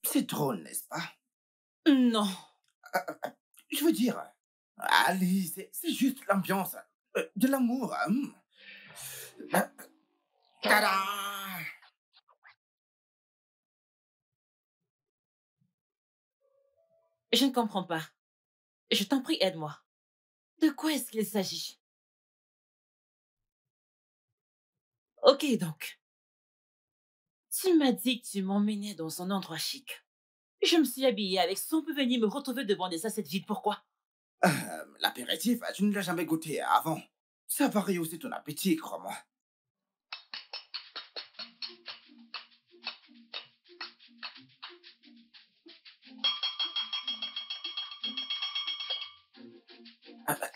C'est drôle, n'est-ce pas? Non. Je veux dire, allez, c'est juste l'ambiance, de l'amour. Euh, Tada! Je ne comprends pas. Je t'en prie, aide-moi. De quoi est-ce qu'il s'agit? Ok, donc. Tu m'as dit que tu m'emmenais dans un endroit chic. Je me suis habillée avec son peu venir me retrouver devant des assiettes vides. Pourquoi? L'apéritif, tu ne l'as jamais goûté avant. Ça va rehausser ton appétit, crois-moi.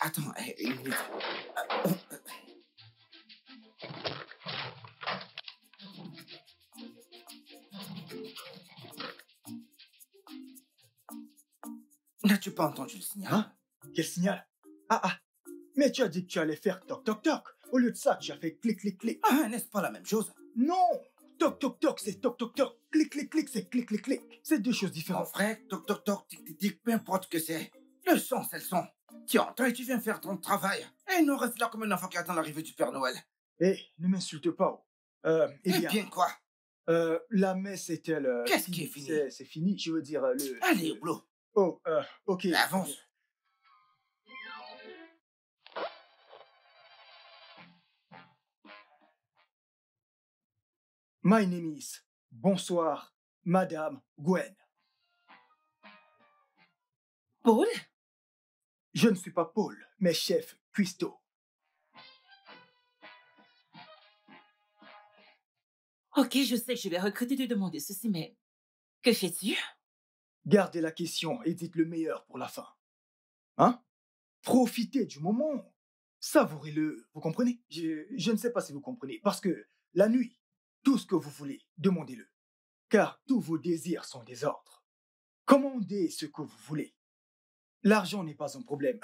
Attends, une minute. N'as-tu pas entendu le signal? Hein? Quel signal? Ah, mais tu as dit que tu allais faire toc toc toc. Au lieu de ça, tu as fait clic clic clic. N'est-ce pas la même chose? Non! Toc toc toc, c'est toc toc toc. Clic clic clic, c'est clic clic clic. C'est deux choses Mon différentes. frère, toc toc toc, tic tic tic, peu importe ce que c'est. Le son, c'est le son. Tu entends et tu viens faire ton travail. Et nous reste là comme un enfant qui attend l'arrivée du Père Noël. Hé, ne m'insulte pas. Eh Eh bien, bien quoi? la messe est-elle Qu'est-ce qui est fini? C'est fini, je veux dire le... Allez, au boulot. Oh, ok. Avance. My name is... Bonsoir, Madame Gwen. Paul? Je ne suis pas Paul, mais chef Cuisto. Ok, je sais que je vais regretter de demander ceci, mais que fais-tu? Gardez la question et dites le meilleur pour la fin. Hein? Profitez du moment. Savourez-le. Vous comprenez? Je ne sais pas si vous comprenez. Parce que la nuit, tout ce que vous voulez, demandez-le. Car tous vos désirs sont des ordres. Commandez ce que vous voulez. L'argent n'est pas un problème.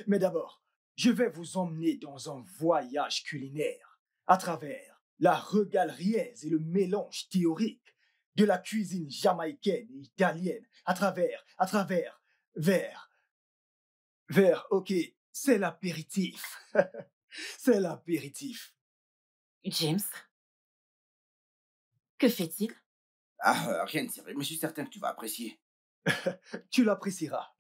Mais d'abord, je vais vous emmener dans un voyage culinaire à travers la regalerie et le mélange théorique de la cuisine jamaïcaine et italienne, vers, ok, c'est l'apéritif. C'est l'apéritif. James? Que fait-il? Rien de sérieux, mais je suis certain que tu vas apprécier. Tu l'apprécieras.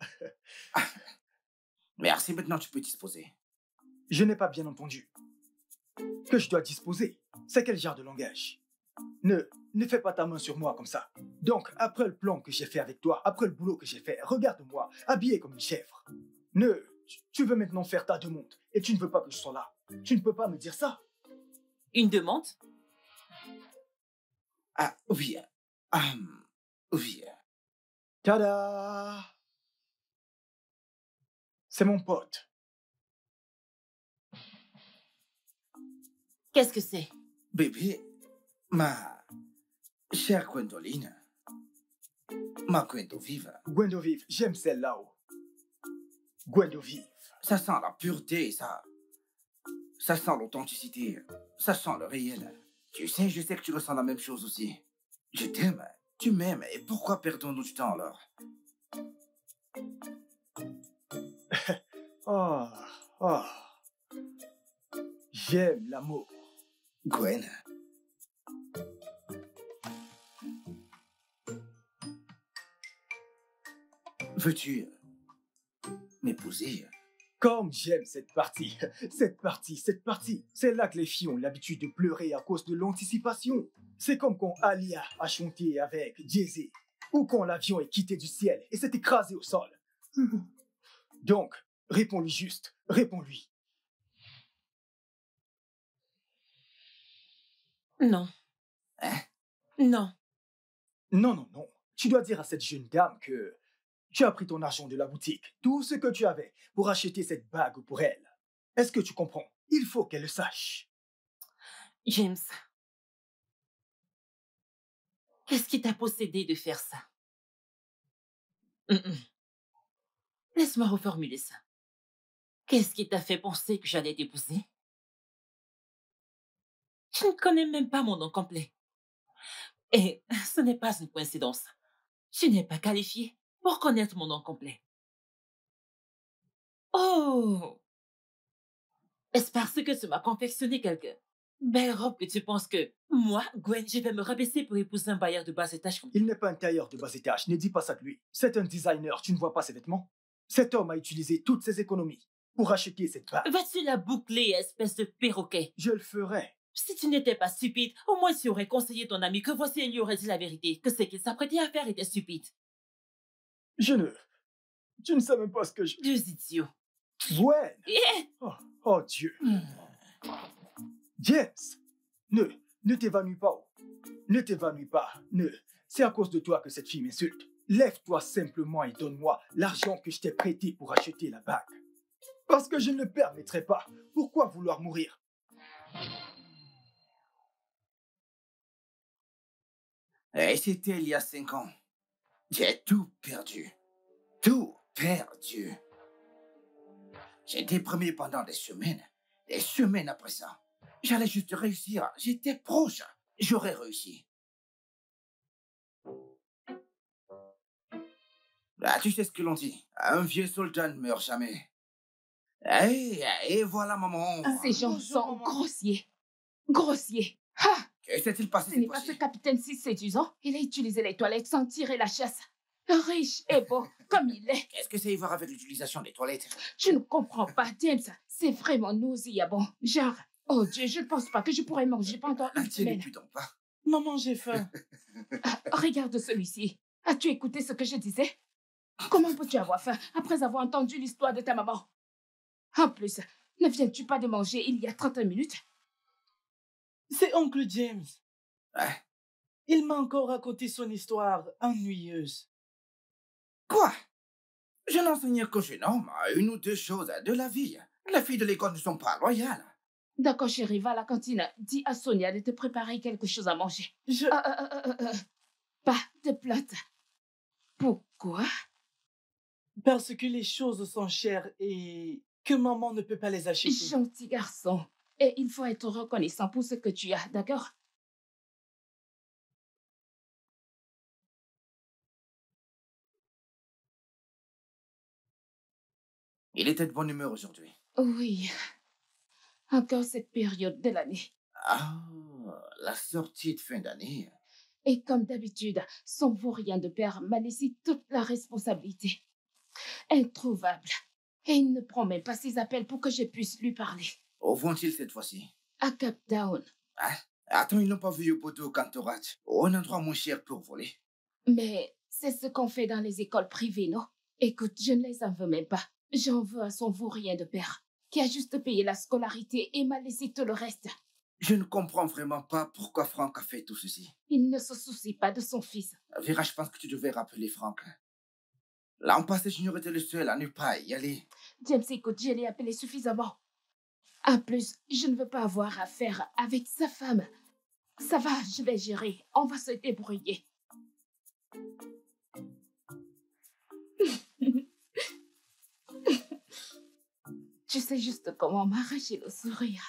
Merci, maintenant tu peux disposer. Je n'ai pas bien entendu. Que je dois disposer. C'est quel genre de langage? Ne fais pas ta main sur moi comme ça. Donc, après le plan que j'ai fait avec toi, après le boulot que j'ai fait, regarde-moi, habillé comme une chèvre. Tu veux maintenant faire ta demande et tu ne veux pas que je sois là. Tu ne peux pas me dire ça. Une demande? Oui. Oui. Tada! C'est mon pote. Qu'est-ce que c'est? Bébé, ma chère Gwendoline, ma Gwendovive, Gwendovive, j'aime celle-là. Gwendovive. ça sent la pureté, ça sent l'authenticité, ça sent le réel. Tu sais, je sais que tu ressens la même chose aussi. Je t'aime, tu m'aimes, et pourquoi perdons-nous du temps alors? Oh. J'aime l'amour. Gwen, veux-tu m'épouser? Comme j'aime cette partie. Cette partie. C'est là que les filles ont l'habitude de pleurer à cause de l'anticipation. C'est comme quand Alia a chanté avec Jay-Z. Ou quand l'avion est quitté du ciel et s'est écrasé au sol. Donc, réponds-lui juste. Réponds-lui. Non. Hein? Non. Non. Tu dois dire à cette jeune dame que tu as pris ton argent de la boutique, tout ce que tu avais, pour acheter cette bague pour elle. Est-ce que tu comprends? Il faut qu'elle le sache. James, qu'est-ce qui t'a possédé de faire ça? Laisse-moi reformuler ça. Qu'est-ce qui t'a fait penser que j'allais t'épouser? Tu ne connais même pas mon nom complet. Et ce n'est pas une coïncidence. Tu n'es pas qualifié pour connaître mon nom complet. Oh! Est-ce parce que tu m'as confectionné quelques belles robes que tu penses que moi, Gwen, je vais me rabaisser pour épouser un bailleur de bas étage comme Il toi? n'est pas un tailleur de bas étage, ne dis pas ça de lui. C'est un designer, tu ne vois pas ses vêtements? Cet homme a utilisé toutes ses économies pour acheter cette bague. Vas-tu la boucler, espèce de perroquet? Je le ferai. Si tu n'étais pas stupide, au moins tu aurais conseillé ton ami que voici lui aurait dit la vérité, que ce qu'il s'apprêtait à faire était stupide. Je ne... Tu ne sais même pas ce que je... Deux idiots. Gwen! Eh! Oh Dieu! James! Ne t'évanouis pas. Ne t'évanouis pas. C'est à cause de toi que cette fille m'insulte. Lève-toi simplement et donne-moi l'argent que je t'ai prêté pour acheter la bague. Parce que je ne le permettrai pas. Pourquoi vouloir mourir? Et c'était il y a 5 ans. J'ai tout perdu. Tout perdu. J'ai déprimé pendant des semaines après ça. J'allais juste réussir. J'étais proche. J'aurais réussi. Ah, tu sais ce que l'on dit. Un vieux soldat ne meurt jamais. Et voilà, maman. Ces gens sont grossiers. Grossiers. Ah, Que s'est-il passé ce cette n'est pas ce fois-ci? capitaine si séduisant. Il a utilisé les toilettes sans tirer la chasse. Riche et beau comme il est. Qu'est-ce que ça a à voir avec l'utilisation des toilettes? Je ne comprends pas, James. C'est vraiment nauséabond. Genre, oh Dieu, je ne pense pas que je pourrais manger pendant une semaine. Tiens-les-tu donc pas? Maman, j'ai faim. Ah, regarde celui-ci. As-tu écouté ce que je disais? Comment peux-tu avoir faim après avoir entendu l'histoire de ta maman? En plus, ne viens-tu pas de manger il y a 30 minutes? C'est oncle James. Hein? Il m'a encore raconté son histoire ennuyeuse. Quoi? Je n'enseigne qu'au jeune homme une ou deux choses de la vie. Les filles de l'école ne sont pas loyales. D'accord, chérie, va à la cantine. Dis à Sonia de te préparer quelque chose à manger. Pas de plainte. Pourquoi? Parce que les choses sont chères et que maman ne peut pas les acheter. Gentil garçon. Et il faut être reconnaissant pour ce que tu as, d'accord? Il était de bonne humeur aujourd'hui. Oui. Encore cette période de l'année. Ah, la sortie de fin d'année. Et comme d'habitude, son vaurien de père m'a laissé toute la responsabilité. Introuvable. Et il ne prend même pas ses appels pour que je puisse lui parler. Où vont-ils cette fois-ci? À Cap Town. Ah, attends, ils n'ont pas vu au poteau Cantorat, ou un endroit moins cher pour voler. Mais c'est ce qu'on fait dans les écoles privées, non? Écoute, je ne les en veux même pas. J'en veux à son vaurien de père, qui a juste payé la scolarité et m'a laissé tout le reste. Je ne comprends vraiment pas pourquoi Franck a fait tout ceci. Il ne se soucie pas de son fils. Vera, je pense que tu devais rappeler Franck. L'an passé, Junior était le seul à ne pas y aller. James, écoute, je l'ai appelé suffisamment. En plus, je ne veux pas avoir affaire avec sa femme. Ça va, je vais gérer. On va se débrouiller. Tu sais juste comment m'arracher le sourire.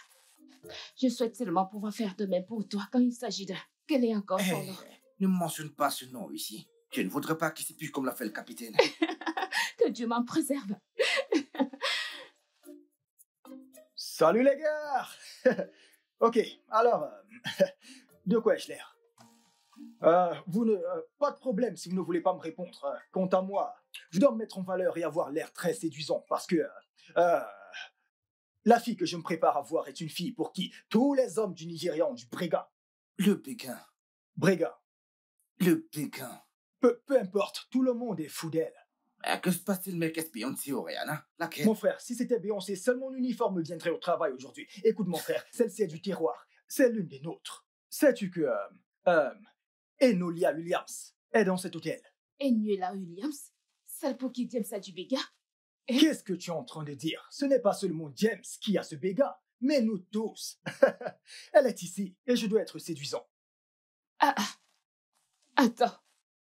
Je souhaite seulement pouvoir faire de même pour toi quand il s'agit de... Quel est encore son nom? Ne mentionne pas ce nom ici. Je ne voudrais pas qu'il s'épue comme l'a fait le capitaine. Que Dieu m'en préserve. Salut les gars! Ok, alors, de quoi ai-je l'air? Pas de problème si vous ne voulez pas me répondre. Quant à moi, je dois me mettre en valeur et avoir l'air très séduisant parce que la fille que je me prépare à voir est une fille pour qui tous les hommes du Nigeria ont du bréga. Le Pékin. Bréga. Le Pékin. Peu importe, tout le monde est fou d'elle. Que se passe-t-il, mec, Beyoncé ou Rihanna? Laquelle? Mon frère, si c'était Beyoncé, seul mon uniforme viendrait au travail aujourd'hui. Écoute mon frère, celle-ci est du terroir. C'est l'une des nôtres. Sais-tu que Enolia Williams est dans cet hôtel? Enuela Williams, celle pour qui James a du béga? Qu'est-ce que tu es en train de dire? Ce n'est pas seulement James qui a ce béga, mais nous tous. Elle est ici et je dois être séduisant. Attends,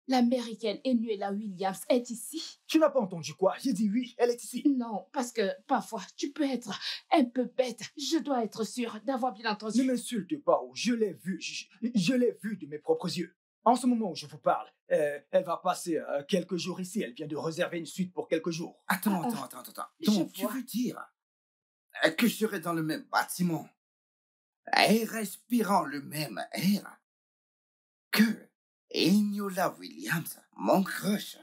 l'américaine Enuela Williams est ici? Tu n'as pas entendu quoi? J'ai dit oui, elle est ici. Non, parce que parfois tu peux être un peu bête. Je dois être sûre d'avoir bien entendu. Ne m'insulte pas, je l'ai vue, je l'ai vue de mes propres yeux. En ce moment où je vous parle, elle va passer quelques jours ici. Elle vient de réserver une suite pour quelques jours. Attends. Je Donc, tu vois. veux dire que je serai dans le même bâtiment et respirant le même air que Eniola Williams, mon crush,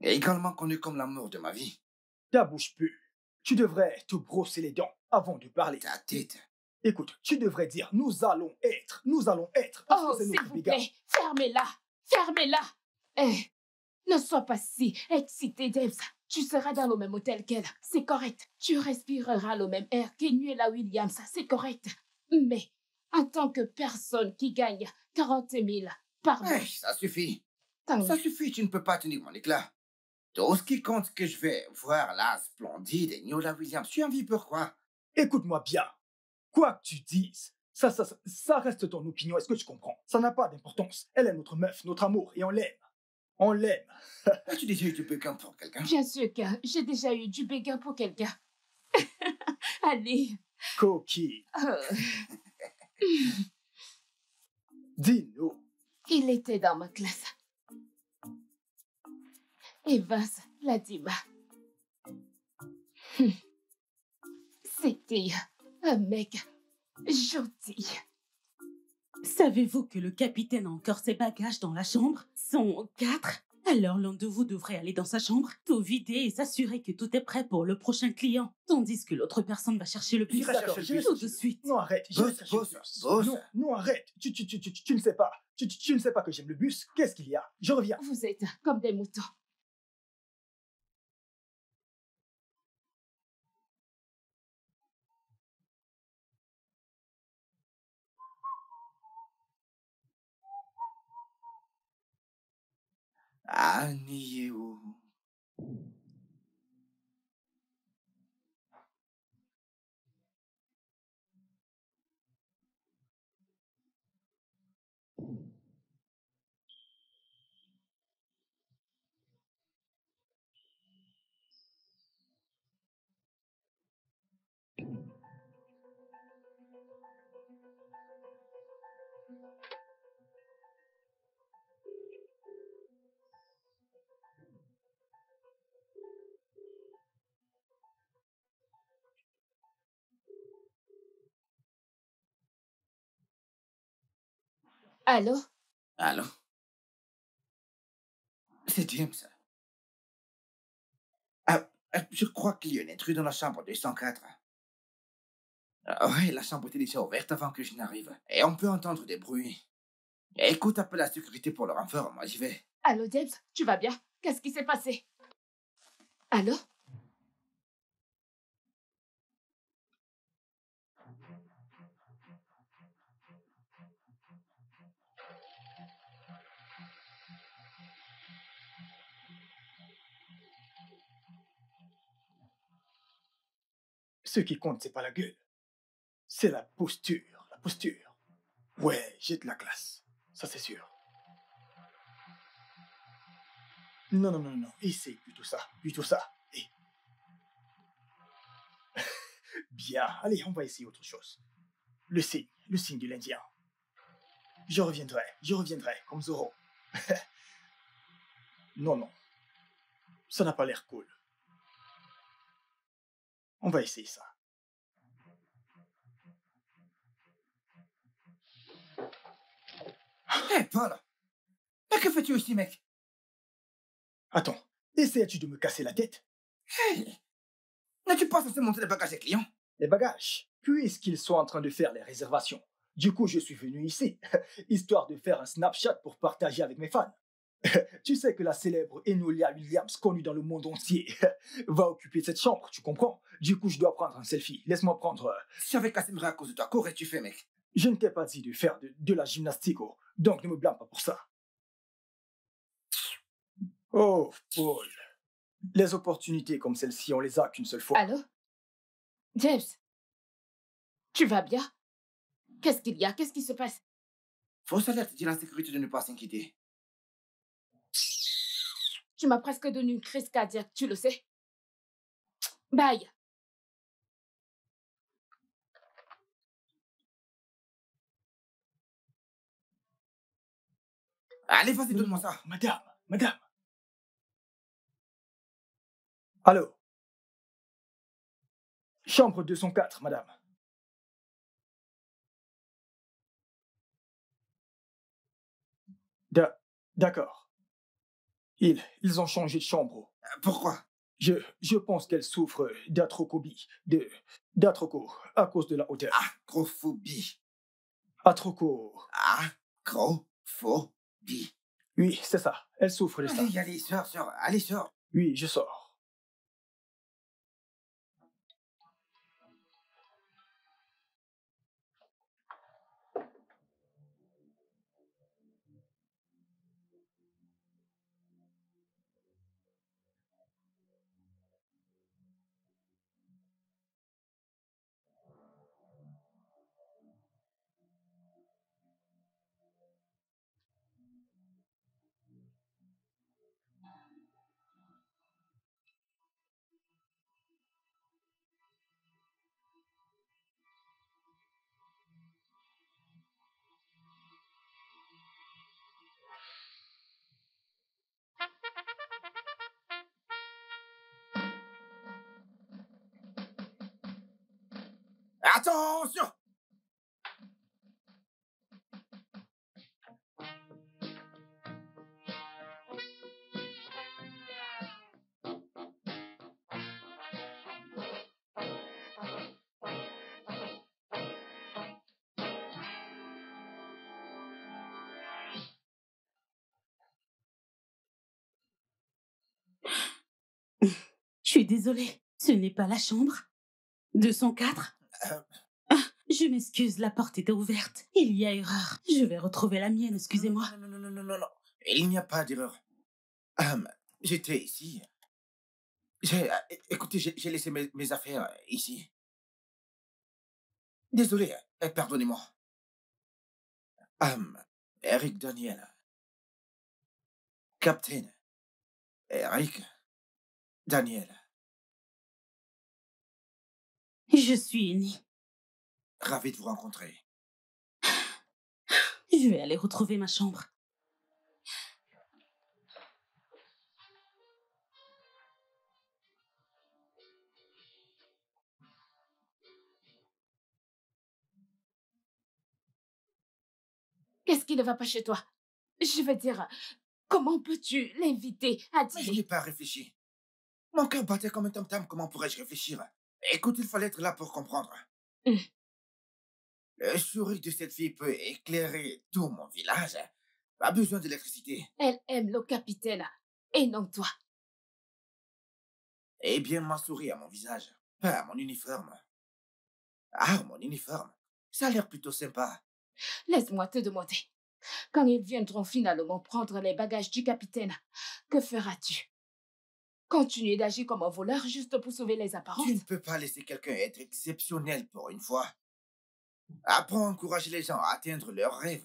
également connu comme l'amour de ma vie. Ta bouche pue. Tu devrais te brosser les dents avant de parler. Ta tête. Écoute, tu devrais dire nous allons être, parce Oh, que c'est s'il notre vous Béga. plaît, fermez-la. Fermez-la. Eh, ne sois pas si excité, Debs. Tu seras dans le même hôtel qu'elle. C'est correct. Tu respireras le même air qu'Enuela Williams. C'est correct. Mais, en tant que personne qui gagne 40 000 par mois, Ça suffit. tant- Ça suffit, tu ne peux pas tenir mon éclat. Tout ce qui compte, c'est que je vais voir la splendide Eniola Williams. Tu en vis pourquoi? Écoute-moi bien. Quoi que tu dises, ça reste ton opinion. Est-ce que tu comprends? Ça n'a pas d'importance. Elle est notre meuf, notre amour, et on l'aime. On l'aime. As-tu déjà eu du béguin pour quelqu'un? bien sûr que j'ai déjà eu du béguin pour quelqu'un. Allez. Coquille, dis-nous. Il était dans ma classe. Evans Ladima. C'était un mec gentil. Savez-vous que le capitaine a encore ses bagages dans la chambre? Sont 4. Alors l'un de vous devrait aller dans sa chambre, tout vider et s'assurer que tout est prêt pour le prochain client. Tandis que l'autre personne va chercher le bus. J'irai chercher le bus. Tout de suite. Non, arrête. Boss. Non, arrête. Tu ne sais pas. Tu ne sais pas que j'aime le bus. Qu'est-ce qu'il y a? Je reviens. Vous êtes comme des moutons. Anieu. Allô? Allô? C'est James. Je crois qu'il y a un intrus dans la chambre 204. Ouais, la chambre était déjà ouverte avant que je n'arrive. Et on peut entendre des bruits. Écoute, appelle la sécurité pour le renfort. Moi, j'y vais. Allô, Debs? Tu vas bien? Qu'est-ce qui s'est passé? Allô? Ce qui compte, c'est pas la gueule. C'est la posture. La posture. Ouais, j'ai de la classe. Ça, c'est sûr. Non. Essaye plutôt ça. Et... Bien. Allez, on va essayer autre chose. Le signe de l'Indien. Je reviendrai, comme Zoro. Non. Ça n'a pas l'air cool. On va essayer ça. Hé, Paul! Mais que fais-tu ici, mec? Attends, essayes-tu de me casser la tête? Hey! N'es-tu pas censé monter les bagages des clients? Les bagages, puisqu'ils sont en train de faire les réservations. Du coup, je suis venu ici, histoire de faire un Snapchat pour partager avec mes fans. Tu sais que la célèbre Eniola Williams, connue dans le monde entier, va occuper cette chambre, tu comprends? Du coup, je dois prendre un selfie. Laisse-moi prendre... J'avais cassé le bras à cause de toi. Qu'aurais-tu fait, mec? Je ne t'ai pas dit de faire de la gymnastique, oh. Donc ne me blâme pas pour ça. Oh, Paul. Les opportunités comme celle-ci, on les a qu'une seule fois. Allô? James? Tu vas bien? Qu'est-ce qu'il y a? Qu'est-ce qui se passe? Fausse alerte, dis à la sécurité de ne pas s'inquiéter. Tu m'as presque donné une crise cardiaque, tu le sais? Bye! Allez, vas-y, Non, donne-moi non, ça. madame. Allô? Chambre 204, madame. Da- D'accord. Ils ont changé de chambre. Pourquoi? Je pense qu'elle souffre d'atrophobie, d'atroco, à cause de la hauteur. Acrophobie. Atroco. Acrophobie. Oui, c'est ça. Elle souffre de ça. Allez, sors. Allez, sors. Oui, je sors. Attention! Je suis désolée, ce n'est pas la chambre. 204? Ah, je m'excuse, la porte était ouverte. Il y a erreur. Je vais retrouver la mienne, excusez-moi. Non. Il n'y a pas d'erreur. J'étais ici. Écoutez, j'ai laissé mes affaires ici. Désolé, pardonnez-moi. Eric Daniel. Captain Eric Daniel. Je suis Annie. Ravi de vous rencontrer. Je vais aller retrouver ma chambre. Qu'est-ce qui ne va pas chez toi? Je veux dire, comment peux-tu l'inviter à Mais je dîner? n'ai pas réfléchi. Mon cœur battait comme un tam-tam, comment pourrais-je réfléchir? Écoute, il fallait être là pour comprendre. Hum. Le sourire de cette fille peut éclairer tout mon village. Pas besoin d'électricité. Elle aime le capitaine et non toi. Eh bien, m'a souri à mon visage, pas à mon uniforme. Ah, mon uniforme. Ça a l'air plutôt sympa. Laisse-moi te demander. Quand ils viendront finalement prendre les bagages du capitaine, que feras-tu? Continuer d'agir comme un voleur juste pour sauver les apparences? Tu ne peux pas laisser quelqu'un être exceptionnel pour une fois. Apprends à encourager les gens à atteindre leurs rêves.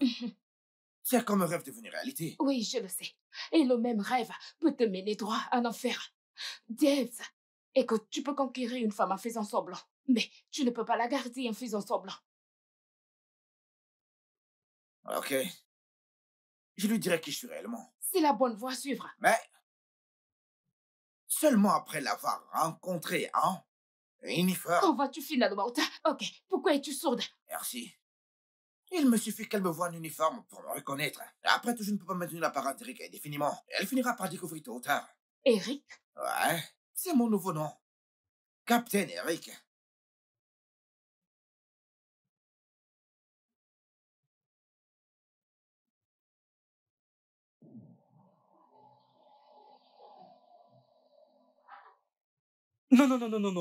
C'est comme un rêve devenu réalité. Oui, je le sais. Et le même rêve peut te mener droit à l'enfer. Debs, écoute, tu peux conquérir une femme en faisant semblant, mais tu ne peux pas la garder en faisant semblant. Ok. Je lui dirai qui je suis réellement. C'est la bonne voie à suivre. Mais seulement après l'avoir rencontré en uniforme. Quand vas-tu finalement? Ok, pourquoi es-tu sourde? Merci. Il me suffit qu'elle me voie en uniforme pour me reconnaître. Après tout, je ne peux pas maintenir l'apparence d'Eric indéfiniment. Elle finira par découvrir tôt ou tard. Eric? Ouais, c'est mon nouveau nom. Captain Eric. Non,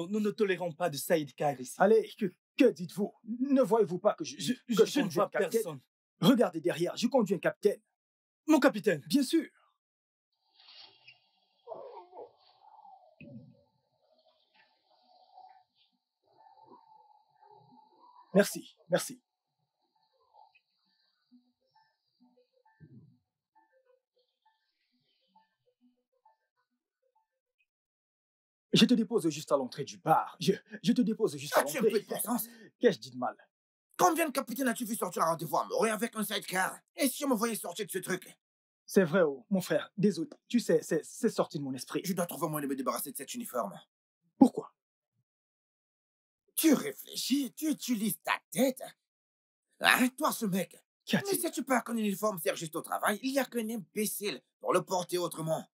nous ne tolérons pas de sidecar ici. Allez, que dites-vous? Ne voyez-vous pas que Je ne conduis un vois capitaine? personne. Regardez derrière, je conduis un capitaine. Mon capitaine. Bien sûr. Merci. Je te dépose juste à l'entrée du bar. Je te dépose juste à As-tu un peu l'entrée. de bon sens? Qu'ai-je dit de mal? Combien de capitaines as-tu vu sortir à rendez-vous amoureux avec un sidecar? Et si on me voyait sortir de ce truc? C'est vrai, oh, mon frère. Désolé. Tu sais, c'est sorti de mon esprit. Je dois trouver un moyen de me débarrasser de cet uniforme. Pourquoi? Tu réfléchis, tu utilises ta tête. Hein, toi, ce mec. Qu'y Mais a-t-il? sais-tu pas qu'un uniforme sert juste au travail? Il n'y a qu'un imbécile pour le porter autrement.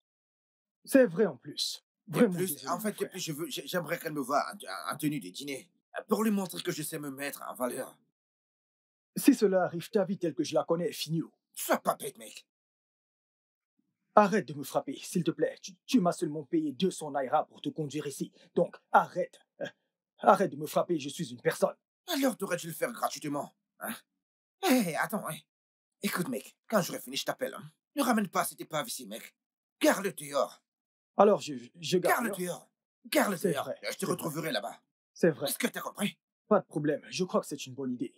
C'est vrai en plus. De Vraiment plus, désolé, en mon fait, de frère. plus, j'aimerais qu'elle me voie en tenue de dîner. Pour lui montrer que je sais me mettre en valeur. Si cela arrive, ta vie telle que je la connais est finie. Oh. Sois pas bête, mec. Arrête de me frapper, s'il te plaît. Tu m'as seulement payé 200 naira pour te conduire ici. Donc, arrête. Arrête de me frapper, je suis une personne. Alors t'aurais dû le faire gratuitement. Hein? Hé, attends, hein. Écoute, mec, quand j'aurai fini, je t'appelle. Hein. Ne ramène pas cette épave ici, mec. Garde-le dehors. Alors, je garde. Garde-le dehors. Garde-le C'est dehors. vrai, Je te c'est vrai. retrouverai là-bas. C'est vrai. Est-ce que t'as compris? Pas de problème. Je crois que c'est une bonne idée.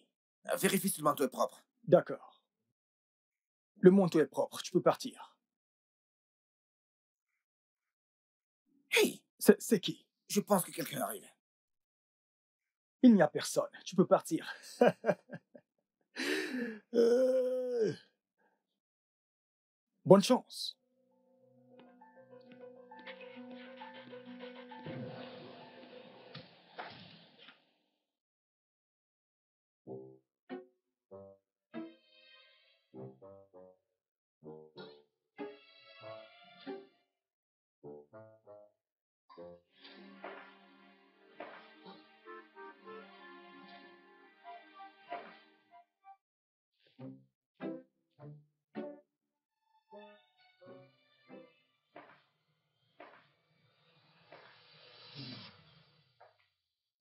Vérifie si le manteau est propre. D'accord. Le manteau est propre. Tu peux partir. Hey, C'est qui? je pense que quelqu'un arrive. Il n'y a personne. Tu peux partir. Bonne chance.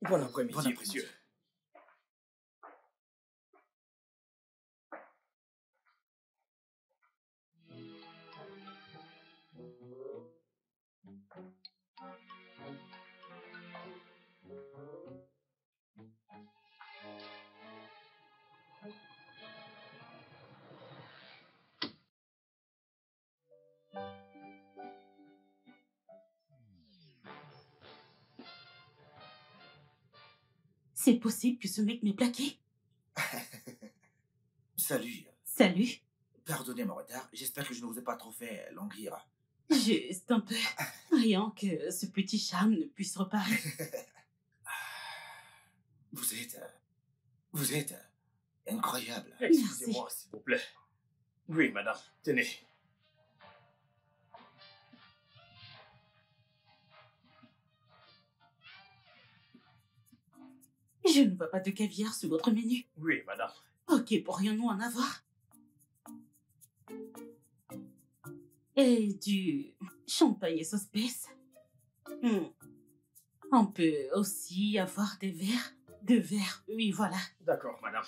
Bon après-midi, Bon après-midi. monsieur. C'est possible que ce mec m'ait plaqué? Salut. Salut. Pardonnez mon retard. J'espère que je ne vous ai pas trop fait languir. Juste un peu. Rien que ce petit charme ne puisse reparaître. Vous êtes incroyable. Excusez-moi, s'il vous plaît. Oui, madame. Tenez. Je ne vois pas de caviar sur votre menu. Oui, madame. Ok, pourrions-nous en avoir? Et du champagne et sauce pisse. On peut aussi avoir des verres. Deux verres, oui, voilà. D'accord, madame.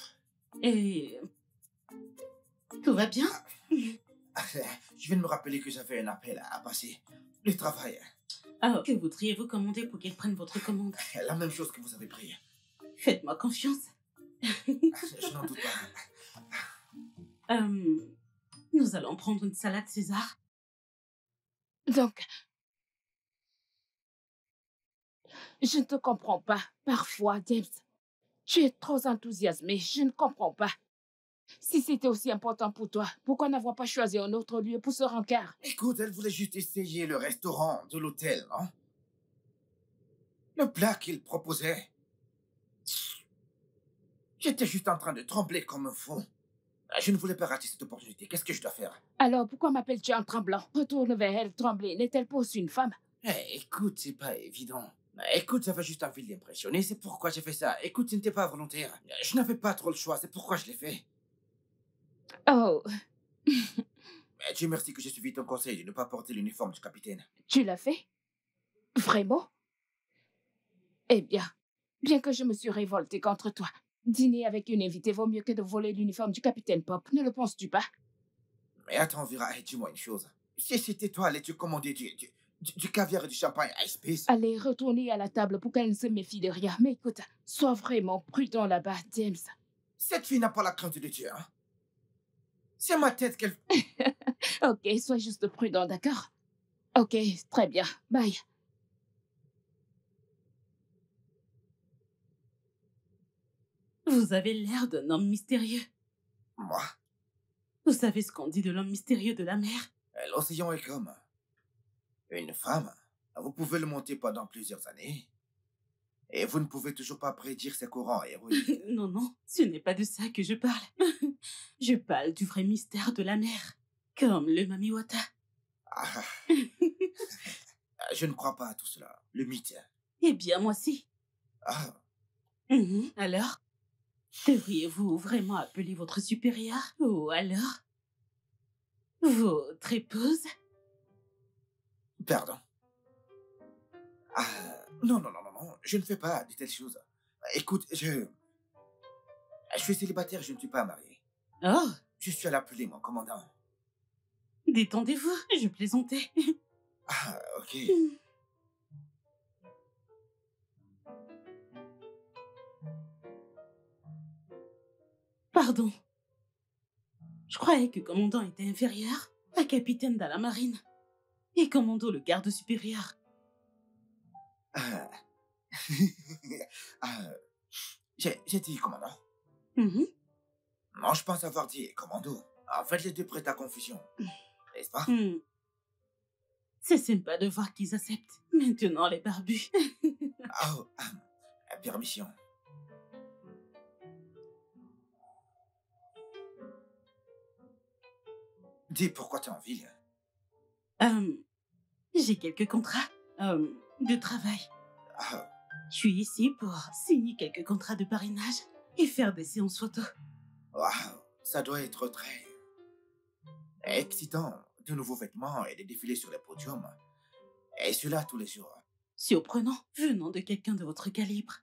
Et... tout va bien? Je viens de me rappeler que j'avais un appel à passer. Le travail. Ah, que voudriez-vous commander pour qu'il prenne votre commande? La même chose que vous avez pris. Faites-moi confiance. Je n'en doute pas. Nous allons prendre une salade César. Donc, je ne te comprends pas. Parfois, James, tu es trop enthousiasmé. Je ne comprends pas. Si c'était aussi important pour toi, pourquoi n'avoir pas choisi un autre lieu pour ce rencard? Écoute, elle voulait juste essayer le restaurant de l'hôtel, non? Le plat qu'il proposait. J'étais juste en train de trembler comme un fou. Je ne voulais pas rater cette opportunité. Qu'est-ce que je dois faire? Alors, pourquoi m'appelles-tu en tremblant? Retourne vers elle, trembler. N'est-elle pas aussi une femme? Écoute, c'est pas évident. Écoute, j'avais juste envie de l'impressionner, c'est pourquoi j'ai fait ça. Écoute, ce n'était pas volontaire. Je n'avais pas trop le choix, c'est pourquoi je l'ai fait. Oh, Dieu merci que j'ai suivi ton conseil de ne pas porter l'uniforme du capitaine. tu l'as fait? Vraiment? Eh bien que je me suis révoltée contre toi, dîner avec une invitée vaut mieux que de voler l'uniforme du capitaine Pop, ne le penses-tu pas? Mais attends, Vera, dis-moi une chose. Si c'était toi, allais-tu commander du caviar et du champagne Ice Peace? Allez, retourner à la table pour qu'elle ne se méfie de rien. Mais écoute, sois vraiment prudent là-bas, James. Cette fille n'a pas la crainte de Dieu, hein? C'est ma tête qu'elle... Ok, sois juste prudent, d'accord? Ok, très bien. Bye. Vous avez l'air d'un homme mystérieux. Moi? Vous savez ce qu'on dit de l'homme mystérieux de la mer? L'océan est comme une femme. Vous pouvez le monter pendant plusieurs années. Et vous ne pouvez toujours pas prédire ses courants héroïques. Non, non, ce n'est pas de ça que je parle. Je parle du vrai mystère de la mer, comme le Mamiwata. Ah. Je ne crois pas à tout cela. Le mythe. Eh bien, moi si. Ah. Alors, devriez-vous vraiment appeler votre supérieur? Ou alors, votre épouse? Pardon. Non, non, non, non, non. Je ne fais pas de telles choses. Écoute, je suis célibataire, je ne suis pas marié. Oh, Je suis allé appeler mon commandant. détendez-vous, je plaisantais. Ah, ok. Pardon. Je croyais que commandant était inférieur à capitaine dans la marine. Et commando le garde supérieur. Ah. J'ai dit commandant. Non, je pense avoir dit commando. En fait, les deux prêtent à confusion. N'est-ce pas? C'est sympa de voir qu'ils acceptent. Maintenant, les barbus. Oh, permission. Dis pourquoi tu es en ville. J'ai quelques contrats de travail. Ah, Je suis ici pour signer quelques contrats de parrainage et faire des séances photo. waouh, ça doit être très excitant. De nouveaux vêtements et des défilés sur les podiums. Et cela tous les jours. Surprenant, venant de quelqu'un de votre calibre.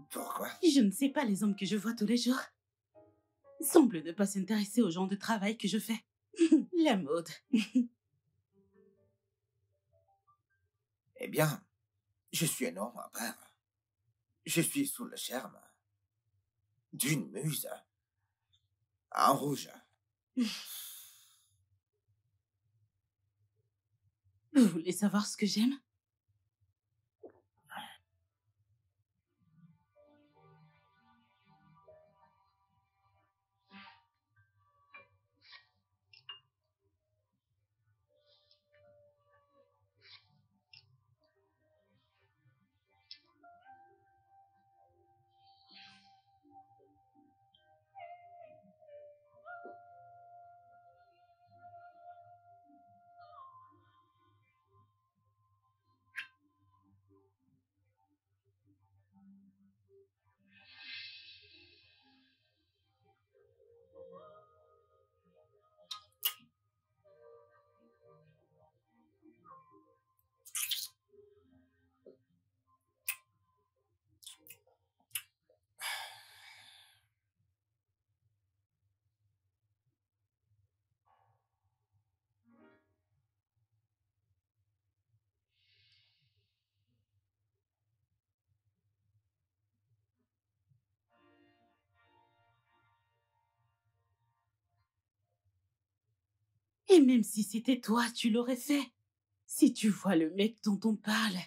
Pourquoi? Je ne sais pas, les hommes que je vois tous les jours semblent ne pas s'intéresser au genre de travail que je fais. La mode. Eh bien, je suis un homme à part. Je suis sous le charme d'une muse en rouge. Vous voulez savoir ce que j'aime? Et même si c'était toi, tu l'aurais fait. Si tu vois le mec dont on parle,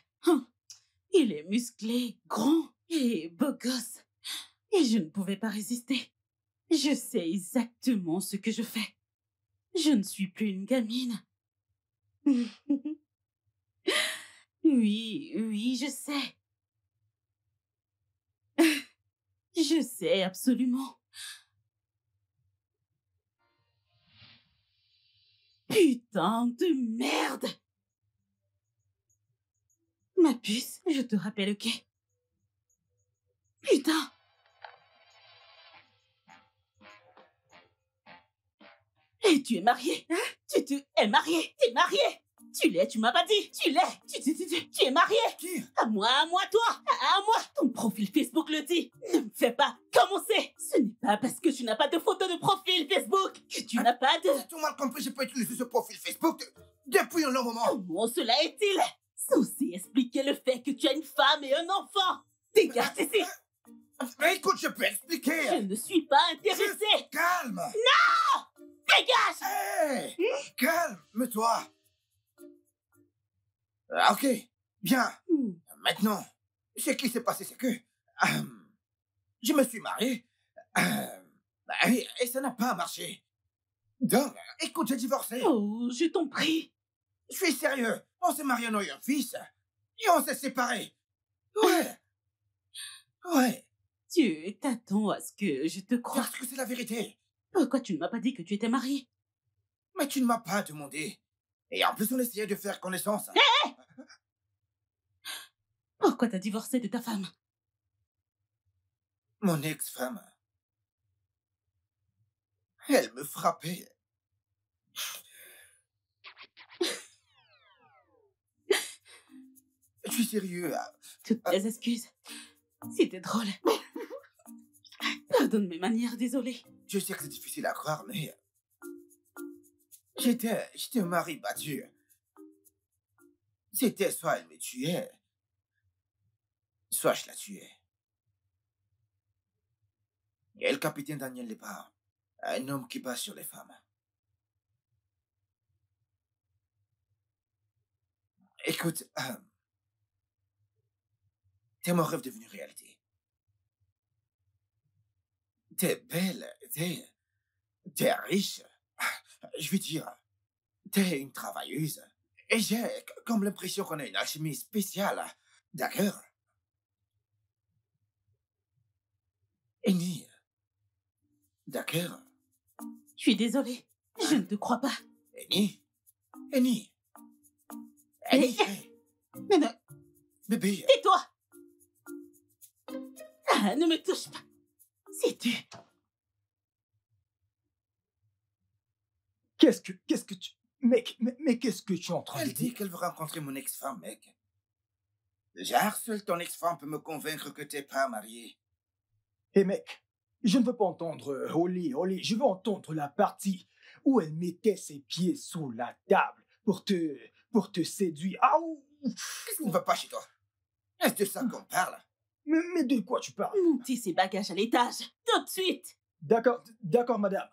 il est musclé, grand et beau gosse. Et je ne pouvais pas résister. Je sais exactement ce que je fais. Je ne suis plus une gamine. Oui, oui, je sais. Je sais absolument. Putain de merde! Ma puce, je te rappelle, ok? Putain! Et tu es marié, hein? Tu es marié, t'es marié! Tu l'es, tu m'as pas dit! Tu l'es! Tu es marié! Qui? À moi, toi! À moi! Ton profil Facebook le dit! Ne me fais pas commencer! Ce n'est pas parce que tu n'as pas de photo de profil Facebook que tu n'as pas de... J'ai tout mal compris, j'ai pas utilisé ce profil Facebook depuis un long moment. Comment cela est-il censé expliquer le fait que tu as une femme et un enfant? Dégage d'ici! Mais écoute, je peux Je expliquer. ne suis pas intéressée! Calme. Dégage! Hey, calme-toi. Ok, bien. Maintenant, ce qui s'est passé, c'est que je me suis marié et ça n'a pas marché. Dom, écoute, j'ai divorcé. Oh, je t'en prie. Je suis sérieux. On s'est marié, on a eu un fils. Et on s'est séparés. Ouais. Ouais. Tu t'attends à ce que je te croie. Parce que c'est la vérité. Pourquoi tu ne m'as pas dit que tu étais marié? Mais tu ne m'as pas demandé. Et en plus, on essayait de faire connaissance. Pourquoi t'as divorcé de ta femme? Mon ex-femme. Elle me frappait. Je suis sérieux. Toutes mes excuses. C'était drôle. Pardonne mes manières, désolée. Je sais que c'est difficile à croire, mais... J'étais un mari battu. C'était soit elle me tuait, soit je la tuais. Et le capitaine Daniel Lepard, un homme qui bat sur les femmes. Écoute, t'es mon rêve devenu réalité. T'es belle, t'es riche. Je veux dire, t'es une travailleuse. Et j'ai comme l'impression qu'on a une alchimie spéciale. D'accord? Annie. D'accord? Je suis désolée. Je ne te crois pas. Annie? Annie? Mais- Annie, hey, Mais non, bébé. tais-toi. Ah, ne me touche pas. Si tu... Qu'est-ce que tu... Mec, mais qu'est-ce que tu es en train de Elle dit dire? qu'elle veut rencontrer mon ex-femme, mec. Genre, seul ton ex-femme peut me convaincre que t'es pas marié. Hé mec, je ne veux pas entendre Oli, je veux entendre la partie où elle mettait ses pieds sous la table pour te séduire. Ah, ouh. Qu'est-ce qui ne va pas chez toi? Est-ce de ça qu'on parle? Mais de quoi tu parles? Montez ces bagages à l'étage. Tout de suite. D'accord, madame.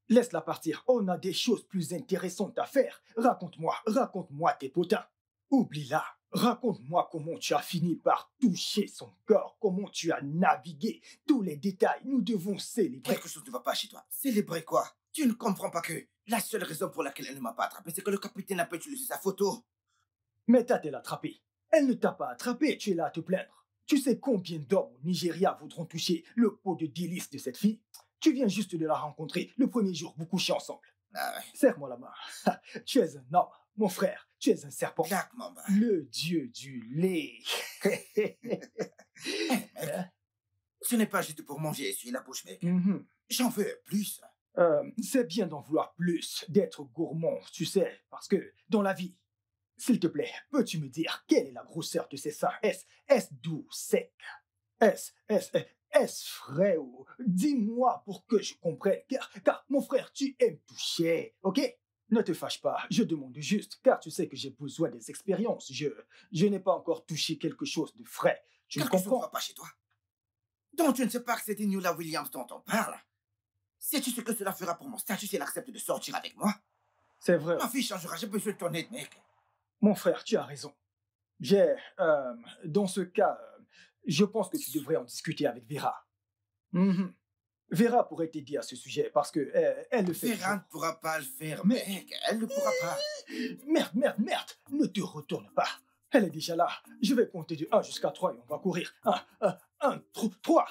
Laisse-la partir. On a des choses plus intéressantes à faire. Raconte-moi tes potins. Oublie-la. Raconte-moi comment tu as fini par toucher son corps, comment tu as navigué, tous les détails. Nous devons célébrer. Quelque chose ne va pas chez toi. Célébrer quoi? Tu ne comprends pas que la seule raison pour laquelle elle ne m'a pas attrapé, c'est que le capitaine n'a pas utilisé sa photo. Mais t'a-t-elle attrapé? Elle ne t'a pas attrapé, tu es là à te plaindre. Tu sais combien d'hommes au Nigeria voudront toucher le pot de délice de cette fille? Tu viens juste de la rencontrer le premier jour, vous couchez ensemble. Ah ouais. Serre-moi la main. Tu es un homme, mon frère, tu es un serpent. Black Mamba. Le dieu du lait. Hey, mec, ce n'est pas juste pour manger et essuyer la bouche, mec. Mhm. J'en veux plus. C'est bien d'en vouloir plus, d'être gourmand, tu sais, parce que dans la vie, s'il te plaît, peux-tu me dire quelle est la grosseur de ces seins? Est-ce doux, sec? Est-ce frais ou... Dis-moi pour que je comprenne, car mon frère, tu aimes toucher, ok? Ne te fâche pas, je demande juste, car tu sais que j'ai besoin des expériences. Je n'ai pas encore touché quelque chose de frais. Tu me Quelque chose ne comprends? va pas chez toi. Donc tu ne sais pas que c'était Newla Williams dont on parle? Sais-tu ce que cela fera pour mon statut si elle accepte de sortir avec moi? C'est vrai. Ma fille changera, j'ai besoin de ton aide, mec. Mon frère, tu as raison. Dans ce cas, je pense que tu devrais en discuter avec Vera. Mhm. Vera pourrait t'aider à ce sujet parce que elle le fait. Vera ne pourra pas le faire, Mais- mec. Elle ne pourra pas. Merde. Ne te retourne pas. Elle est déjà là. Je vais compter de 1 jusqu'à 3 et on va courir. 1, 3.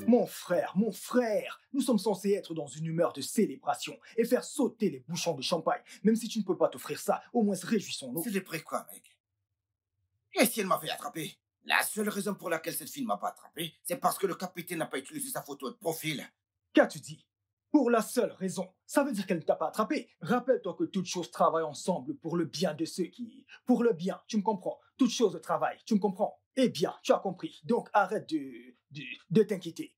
Mon frère, nous sommes censés être dans une humeur de célébration et faire sauter les bouchons de champagne. Même si tu ne peux pas t'offrir ça, au moins réjouissons-nous. Célébrer quoi, mec? Et si elle m'avait attrapé? La seule raison pour laquelle cette fille ne m'a pas attrapé, c'est parce que le capitaine n'a pas utilisé sa photo de profil. Qu'as-tu dit? Pour la seule raison. Ça veut dire qu'elle ne t'a pas attrapé. Rappelle-toi que toutes choses travaillent ensemble pour le bien de ceux qui... Pour le bien, tu me comprends? Toutes choses travaillent, tu me comprends? Eh bien, tu as compris. Donc arrête de t'inquiéter.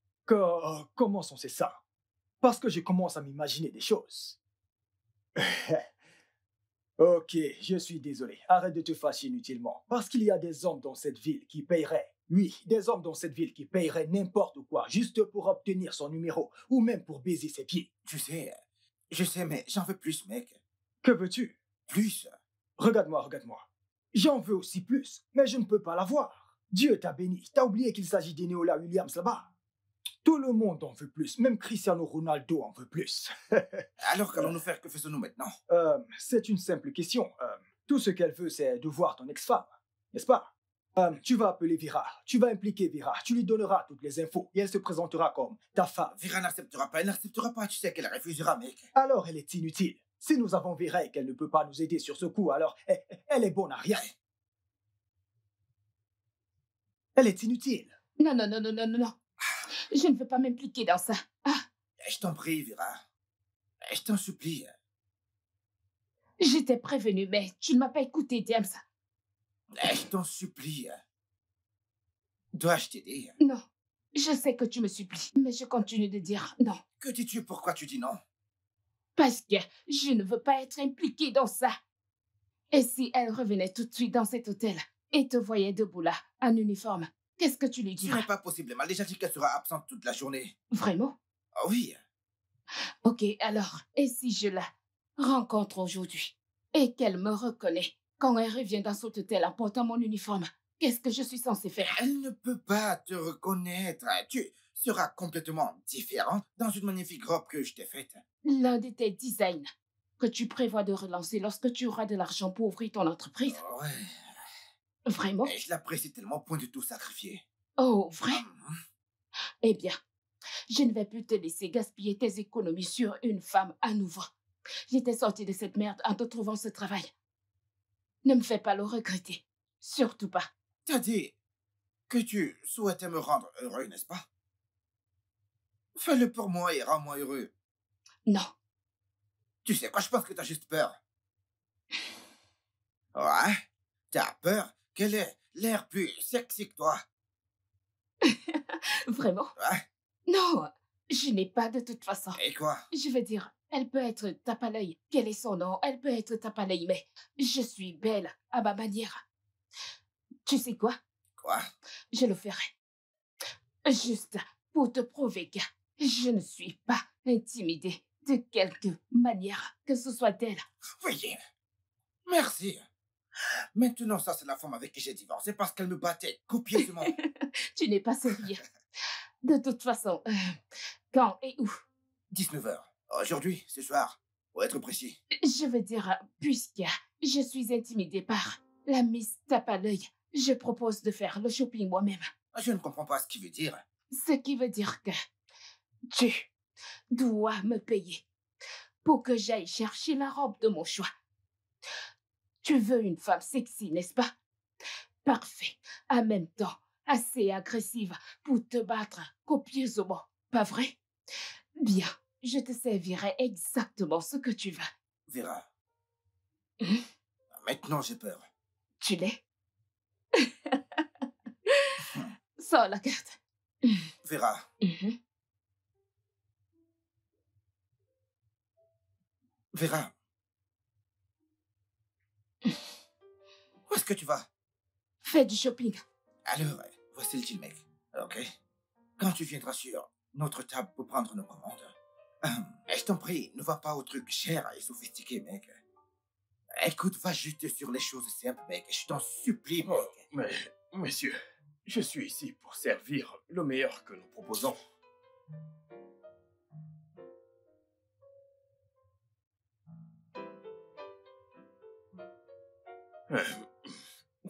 Comment sont ces ça? Parce que je commence à m'imaginer des choses. Ok, je suis désolé. Arrête de te fâcher inutilement. Parce qu'il y a des hommes dans cette ville qui paieraient. Oui, des hommes dans cette ville qui paieraient n'importe quoi juste pour obtenir son numéro ou même pour baiser ses pieds. Tu sais, je sais, mais j'en veux plus, mec. Que veux-tu? Plus. Regarde-moi. J'en veux aussi plus, mais je ne peux pas l'avoir. Dieu t'a béni. T'as oublié qu'il s'agit d'Eniola Williams là-bas. Tout le monde en veut plus. Même Cristiano Ronaldo en veut plus. Alors qu'allons-nous faire? Que faisons-nous maintenant? C'est une simple question. Tout ce qu'elle veut, c'est de voir ton ex-femme. N'est-ce pas? Tu vas appeler Vera. Tu vas impliquer Vera. Tu lui donneras toutes les infos. Et elle se présentera comme ta femme. Vera n'acceptera pas. Elle n'acceptera pas. Tu sais qu'elle refusera, mec. Alors elle est inutile. Si nous avons Vera et qu'elle ne peut pas nous aider sur ce coup, alors elle est bonne à rien. Elle est inutile. Non, non, non, non, non, non, non. Je ne veux pas m'impliquer dans ça. Ah, Je t'en prie, Vera. Je t'en supplie. je t'ai prévenu, mais tu ne m'as pas écouté, James. Je t'en supplie. Dois-je t'aider? Non, je sais que tu me supplies, mais je continue de dire non. Que dis-tu? Pourquoi tu dis non? Parce que je ne veux pas être impliquée dans ça. Et si elle revenait tout de suite dans cet hôtel et te voyait debout là, en uniforme, qu'est-ce que tu lui Ce dirais? n'est pas possible. Elle m'a déjà dit qu'elle sera absente toute la journée. Vraiment? Ah oui. Ok, alors, et si je la rencontre aujourd'hui et qu'elle me reconnaît quand elle revient dans cet hôtel en portant mon uniforme, qu'est-ce que je suis censée faire? Elle ne peut pas te reconnaître. Tu seras complètement différente dans une magnifique robe que je t'ai faite. L'un de tes designs que tu prévois de relancer lorsque tu auras de l'argent pour ouvrir ton entreprise? Ouais. Vraiment? Et je l'apprécie tellement au point de tout sacrifier. Oh, vrai? Eh bien, je ne vais plus te laisser gaspiller tes économies sur une femme à nouveau. J'étais sortie de cette merde en te trouvant ce travail. Ne me fais pas le regretter. Surtout pas. T'as dit que tu souhaitais me rendre heureux, n'est-ce pas? Fais-le pour moi et rends-moi heureux. Non. Tu sais quoi, je pense que t'as juste peur. Ouais? T'as peur qu'elle ait l'air plus sexy que toi? Vraiment? Ouais? Non, je n'ai pas de toute façon. Et quoi? Je veux dire, elle peut être tape à l'œil. Quel est son nom? Elle peut être tape à l'œil, mais je suis belle à ma manière. Tu sais quoi? Quoi? Je le ferai. Juste pour te prouver que je ne suis pas intimidée de quelque manière que ce soit d'elle. Oui. Merci. Maintenant, ça, c'est la femme avec qui j'ai divorcé parce qu'elle me battait copieusement. Tu n'es pas sérieux. De toute façon, quand et où? 19h. Aujourd'hui, ce soir, pour être précis. Je veux dire, puisque je suis intimidée par la Miss Tape à l'œil, je propose de faire le shopping moi-même. Je ne comprends pas ce qu'il veut dire. Ce qui veut dire que tu dois me payer pour que j'aille chercher la robe de mon choix. Tu veux une femme sexy, n'est-ce pas? Parfait. En même temps, assez agressive pour te battre copieusement, pas vrai? Bien, je te servirai exactement ce que tu veux. Vera. Hum? Maintenant, j'ai peur. Tu l'es? Sors la carte. Vera. Mhm. Vera. Où est-ce que tu vas? Fais du shopping. Alors, voici le deal, mec. Ok? Quand tu viendras sur notre table pour prendre nos commandes, je t'en prie, ne va pas aux trucs chers et sophistiqués, mec. Écoute, va juste sur les choses simples, mec. Je t'en supplie, mec. Oh, mais, messieurs, je suis ici pour servir le meilleur que nous proposons.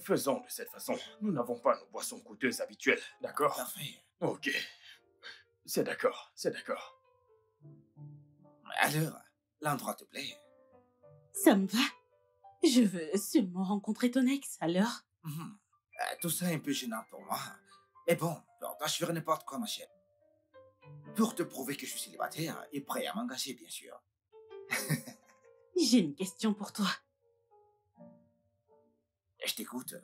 Faisons de cette façon. Nous n'avons pas nos boissons coûteuses habituelles, d'accord? Parfait. Ok. C'est d'accord, c'est d'accord. Alors, l'endroit te plaît? Ça me va. Je veux seulement rencontrer ton ex, alors. Tout ça est un peu gênant pour moi. Mais bon, pour toi, je ferai n'importe quoi, ma chère. Pour te prouver que je suis célibataire et prêt à m'engager, bien sûr. J'ai une question pour toi. Je t'écoute.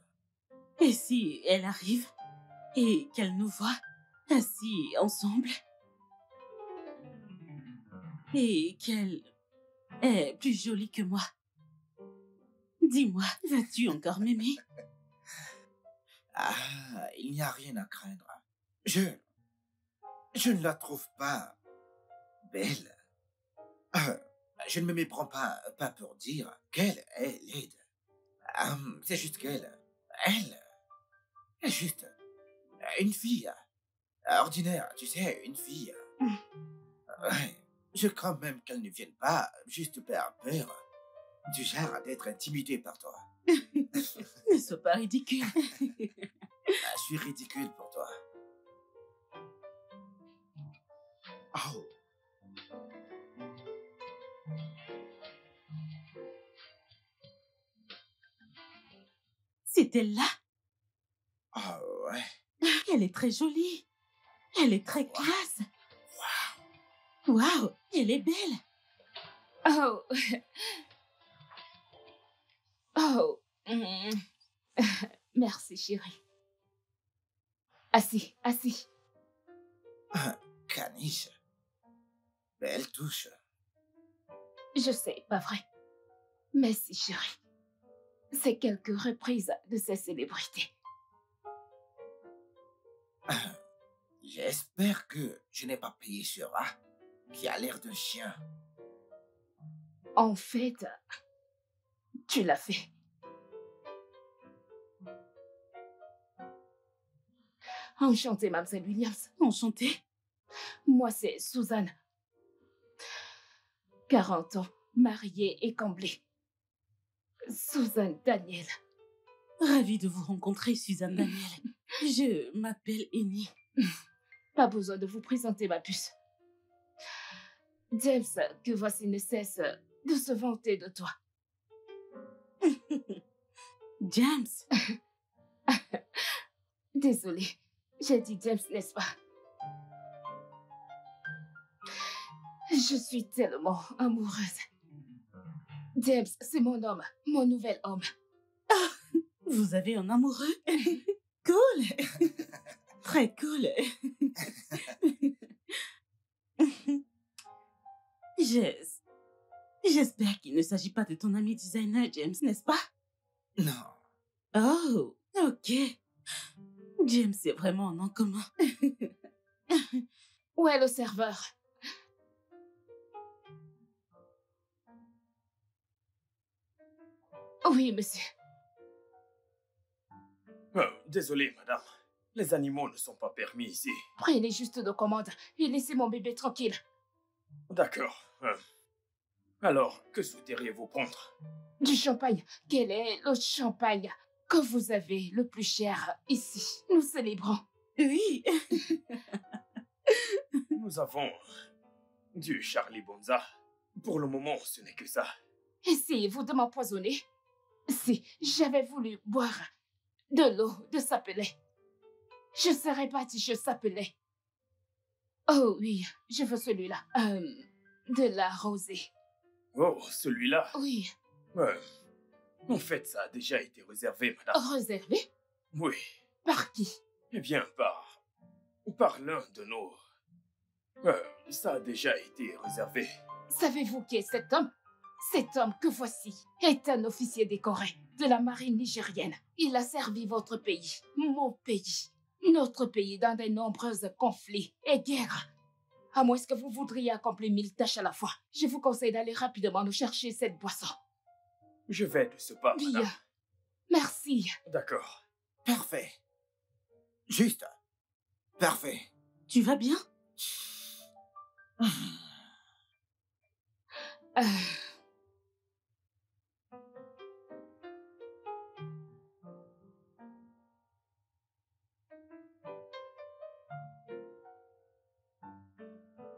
Et si elle arrive et qu'elle nous voit assis ensemble et qu'elle est plus jolie que moi? Dis-moi, vas-tu encore m'aimer? Ah, il n'y a rien à craindre. Je ne la trouve pas belle. Je ne me méprends pas pour dire qu'elle est laide. C'est juste qu'elle Juste une fille ordinaire, tu sais, une fille. Je crains même qu'elle ne vienne pas juste par peur, du genre d'être intimidée par toi. Ne sois pas ridicule. Je suis ridicule pour toi. Oh. C'est elle là? Oh, ouais. Elle est très jolie. Elle est très classe. Waouh, elle est belle. Oh. Oh. Mm. Merci, chérie. Assis, assis. Caniche. Belle touche. Je sais, pas vrai. Merci, chérie. C'est quelques reprises de ces célébrités. J'espère que je n'ai pas payé ce rat qui a l'air d'un chien. En fait, tu l'as fait. Enchantée, Mademoiselle Williams. Enchantée. Moi, c'est Suzanne. 40 ans, mariée et comblée. Suzanne Daniel. Ravie de vous rencontrer, Suzanne Daniel. Je m'appelle Annie. Pas besoin de vous présenter, ma puce. James, que voici ne cesse de se vanter de toi. James. Désolée, j'ai dit James, n'est-ce pas? Je suis tellement amoureuse. James, c'est mon homme, mon nouvel homme. Vous avez un amoureux? Cool. Très cool. J'espère qu'il ne s'agit pas de ton ami designer, James, n'est-ce pas? Non. Oh, ok. James est vraiment un nom commun. Où est le serveur? Oui, monsieur. Désolé, madame. Les animaux ne sont pas permis ici. Prenez juste nos commandes et laissez mon bébé tranquille. D'accord. Alors, que souhaiteriez-vous prendre? Du champagne. Quel est le champagne que vous avez le plus cher ici? Nous célébrons. Oui. Nous avons du Charlie Bonza. Pour le moment, ce n'est que ça. Essayez-vous de m'empoisonner? Si j'avais voulu boire de l'eau de Sapelet, je serais partie chez Sapelet. Oh oui, je veux celui-là. De la rosée. Oh, celui-là? Oui. En fait, ça a déjà été réservé, madame. Réservé? Oui. Par qui? Eh bien, par l'un de nos... ça a déjà été réservé. Savez-vous qui est cet homme? Cet homme que voici est un officier décoré de la marine nigérienne. Il a servi votre pays, mon pays, notre pays dans de nombreux conflits et guerres. À moins que vous voudriez accomplir 1000 tâches à la fois, je vous conseille d'aller rapidement nous chercher cette boisson. Je vais de ce pas, Bien. madame. Merci. D'accord. Parfait. Juste. Parfait. Tu vas bien?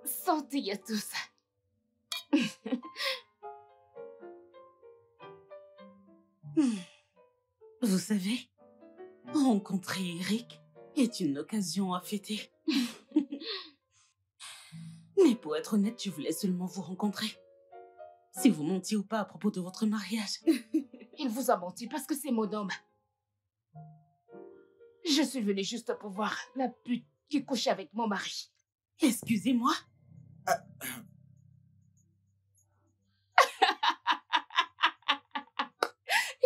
Santé à tous. Vous savez, rencontrer Eric est une occasion à fêter. Mais pour être honnête, je voulais seulement vous rencontrer. Si vous mentiez ou pas à propos de votre mariage. Il vous a menti parce que c'est mon homme. Je suis venue juste pour voir la pute qui couche avec mon mari. Excusez-moi.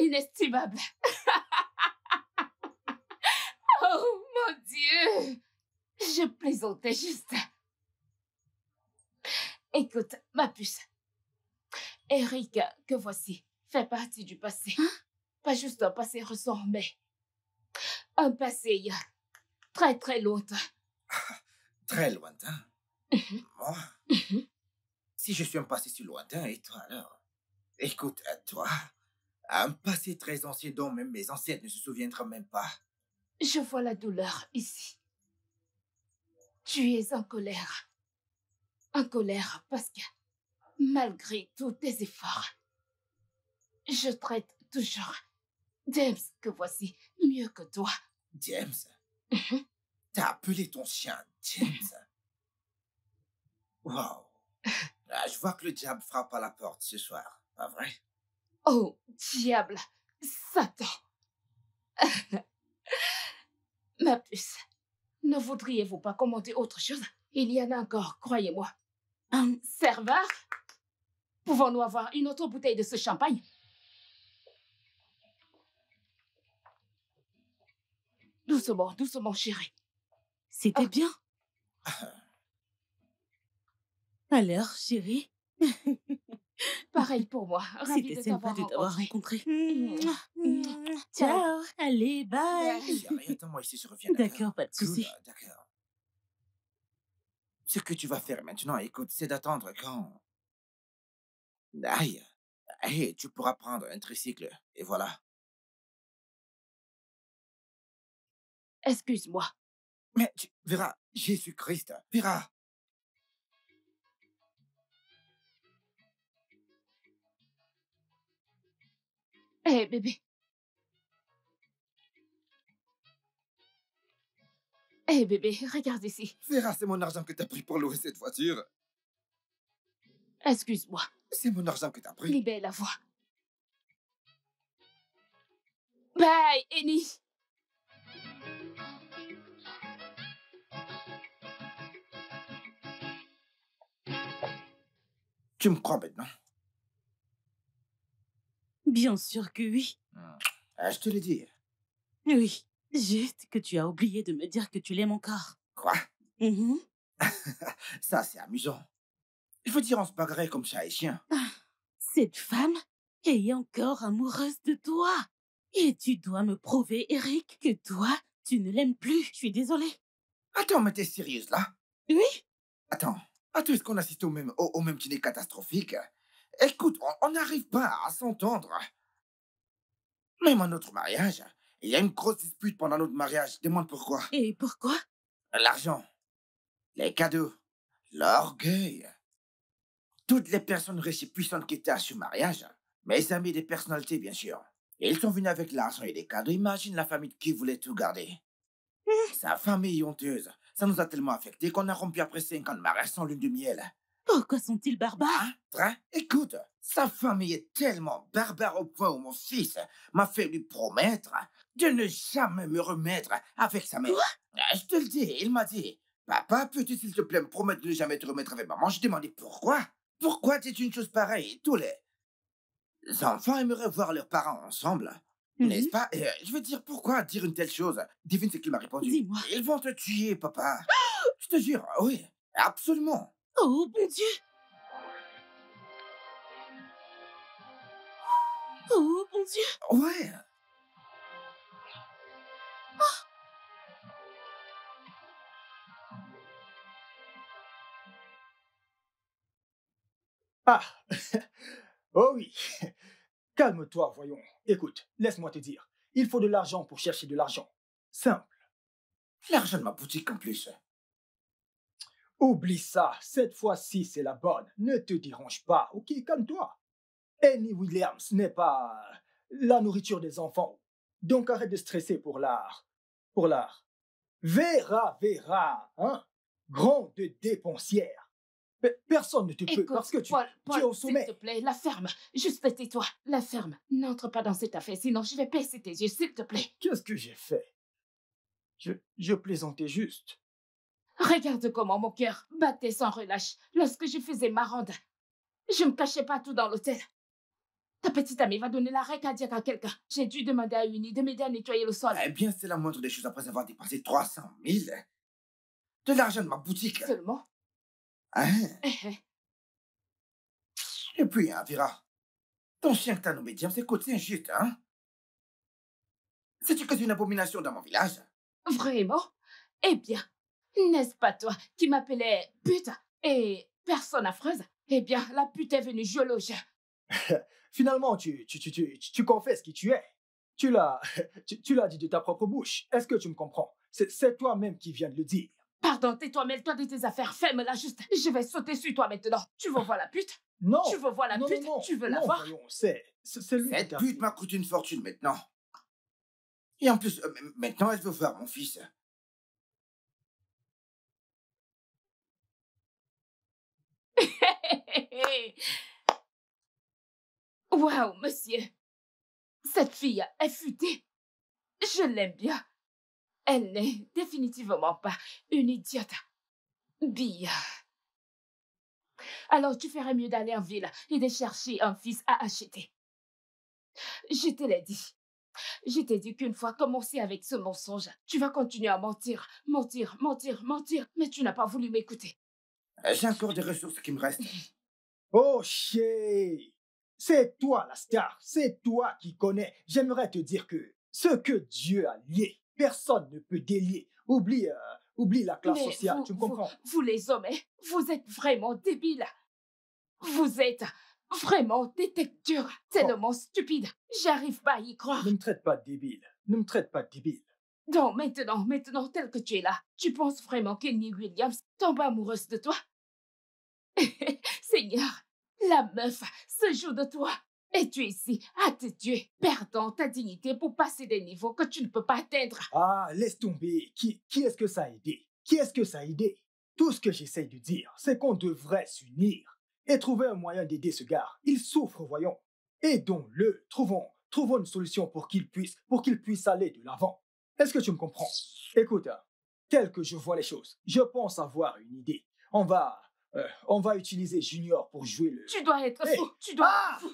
Inestimable. Oh mon Dieu. Je plaisantais juste. Écoute, ma puce. Eric, que voici, fait partie du passé. Hein? Pas juste un passé récent, mais un passé très très longtemps. Très lointain. Moi, si je suis un passé si lointain, et toi alors? Écoute, toi, un passé très ancien dont même mes ancêtres ne se souviendront même pas. Je vois la douleur ici. Tu es en colère. En colère parce que, malgré tous tes efforts, je traite toujours James que voici mieux que toi. James? T'as appelé ton chien James? Wow. Ah, je vois que le diable frappe à la porte ce soir, pas vrai? Oh, diable, Satan. Ma puce, ne voudriez-vous pas commander autre chose? Il y en a encore, croyez-moi. Serveur, pouvons-nous avoir une autre bouteille de ce champagne? Doucement, doucement, chérie. C'était bien. Alors, chérie, Pareil pour moi. Ravie c'était de sympa t'avoir de t'avoir rencontré. rencontré. Ciao. Ciao. Allez, bye. Chérie, attends-moi ici, je reviens. D'accord, pas de Cool, souci. d'accord. Ce que tu vas faire maintenant, écoute, c'est d'attendre quand... Aïe. Hey, tu pourras prendre un tricycle, et voilà. Excuse-moi. Mais tu verras, Jésus-Christ, verras. Hé, bébé. Hé, bébé, regarde ici. Verras, c'est mon argent que t'as pris pour louer cette voiture. Excuse-moi. C'est mon argent que t'as pris. Libère la voix. Bye, Annie. Tu me crois maintenant? Bien sûr que oui. Je te l'ai dit. Oui. Juste que tu as oublié de me dire que tu l'aimes encore. Quoi? Mhm. Ça, c'est amusant. Je veux dire, on se bagarrait comme chat et chien. Cette femme est encore amoureuse de toi. Et tu dois me prouver, Eric, que toi, tu ne l'aimes plus. Je suis désolée. Attends, mais t'es sérieuse, là? Oui. Attends, est-ce qu'on assiste au même dîner catastrophique? Écoute, on n'arrive pas à s'entendre. Même à notre mariage, il y a une grosse dispute pendant notre mariage. Demande pourquoi. Et pourquoi? L'argent, les cadeaux, l'orgueil. Toutes les personnes riches et puissantes qui étaient à ce mariage, mes amis des personnalités, bien sûr. Ils sont venus avec l'argent et les cadeaux. Imagine la famille qui voulait tout garder. Sa famille honteuse. Ça nous a tellement affectés qu'on a rompu après 5 ans de mariage sans lune de miel. Pourquoi sont-ils barbares? Écoute, sa famille est tellement barbare au point où mon fils m'a fait lui promettre de ne jamais me remettre avec sa mère. Je te le dis, il m'a dit, papa, peux-tu s'il te plaît me promettre de ne jamais te remettre avec maman? Je demandais pourquoi? Pourquoi dis-tu une chose pareille? Tous les enfants aimeraient voir leurs parents ensemble. N'est-ce pas? Je veux dire, pourquoi dire une telle chose? Devine ce qu'il m'a répondu. Dis-moi. Ils vont te tuer, papa. Je te jure, oui, absolument. Oh, mon Dieu! Oh, mon Dieu! Ouais. Ah, oh oui. Calme-toi, voyons. Écoute, laisse-moi te dire. Il faut de l'argent pour chercher de l'argent. Simple. L'argent de ma boutique en plus. Oublie ça. Cette fois-ci, c'est la bonne. Ne te dérange pas, ok? Calme-toi. Annie Williams n'est pas la nourriture des enfants. Donc arrête de stresser pour l'art. Pour l'art. Vera, hein? Grande dépensière. Personne ne te peut Écoute, parce que tu Paul, es au sommet. s'il te plaît, la ferme. Juste tais-toi. La ferme. N'entre pas dans cette affaire, sinon je vais percer tes yeux, s'il te plaît. Qu'est-ce que j'ai fait? Je plaisantais juste. Regarde comment mon cœur battait sans relâche lorsque je faisais ma ronde. Je me cachais partout dans l'hôtel. Ta petite amie va donner l'arrêt cardiaque à quelqu'un. J'ai dû demander à Uni de m'aider à nettoyer le sol. Eh bien, c'est la moindre des choses après avoir dépensé 300 000. De l'argent de ma boutique. Seulement. Hein? Et puis, hein, Vera, ton chien que t'as nommé James, écoute, c'est injuste, hein? Sais-tu que c'est une abomination dans mon village? Vraiment? Eh bien, n'est-ce pas toi qui m'appelais pute et personne affreuse? Eh bien, la pute est venue jouer au jeu. Finalement, tu confesses qui tu es. Tu l'as tu l'as dit de ta propre bouche. Est-ce que tu me comprends? C'est toi-même qui viens de le dire. Pardon, tais-toi, mêle-toi de tes affaires, ferme-la juste. Je vais sauter sur toi maintenant. Tu veux voir la pute? Non. Tu veux voir la non, pute? non, non. Tu veux la Non, voir? voyons, c'est lui qui Cette t'a pute fait. m'a coûté une fortune maintenant. Et en plus, maintenant, elle veut voir mon fils. Waouh, monsieur. Cette fille est futée. Je l'aime bien. Elle n'est définitivement pas une idiote. Bille. Alors, tu ferais mieux d'aller en ville et de chercher un fils à acheter. Je te l'ai dit. Je t'ai dit qu'une fois commencé avec ce mensonge, tu vas continuer à mentir, mentir, mentir, mentir, mais tu n'as pas voulu m'écouter. J'ai encore des ressources qui me restent. Oh, chier. C'est toi la star. C'est toi qui connais. J'aimerais te dire que ce que Dieu a lié, personne ne peut délier. Oublie la classe Mais sociale. Tu me comprends? vous les hommes, hein, vous êtes vraiment débiles. Vous êtes vraiment des têtes dures, tellement stupides. J'arrive pas à y croire. Ne me traite pas de débile. Ne me traite pas de débile. Donc maintenant, tel que tu es là, tu penses vraiment qu'Annie Williams tombe amoureuse de toi? Seigneur, la meuf se joue de toi. Et tu es ici à te tuer, perdant ta dignité pour passer des niveaux que tu ne peux pas atteindre. Ah, laisse tomber. Qui est-ce que ça a aidé? Qui est-ce que ça a aidé? Tout ce que j'essaye de dire, c'est qu'on devrait s'unir et trouver un moyen d'aider ce gars. Il souffre, voyons. Aidons-le. Trouvons une solution pour qu'il puisse aller de l'avant. Est-ce que tu me comprends? Écoute, tel que je vois les choses, je pense avoir une idée. On va utiliser Junior pour jouer le... Tu dois être Hey. fou. Tu dois être fou.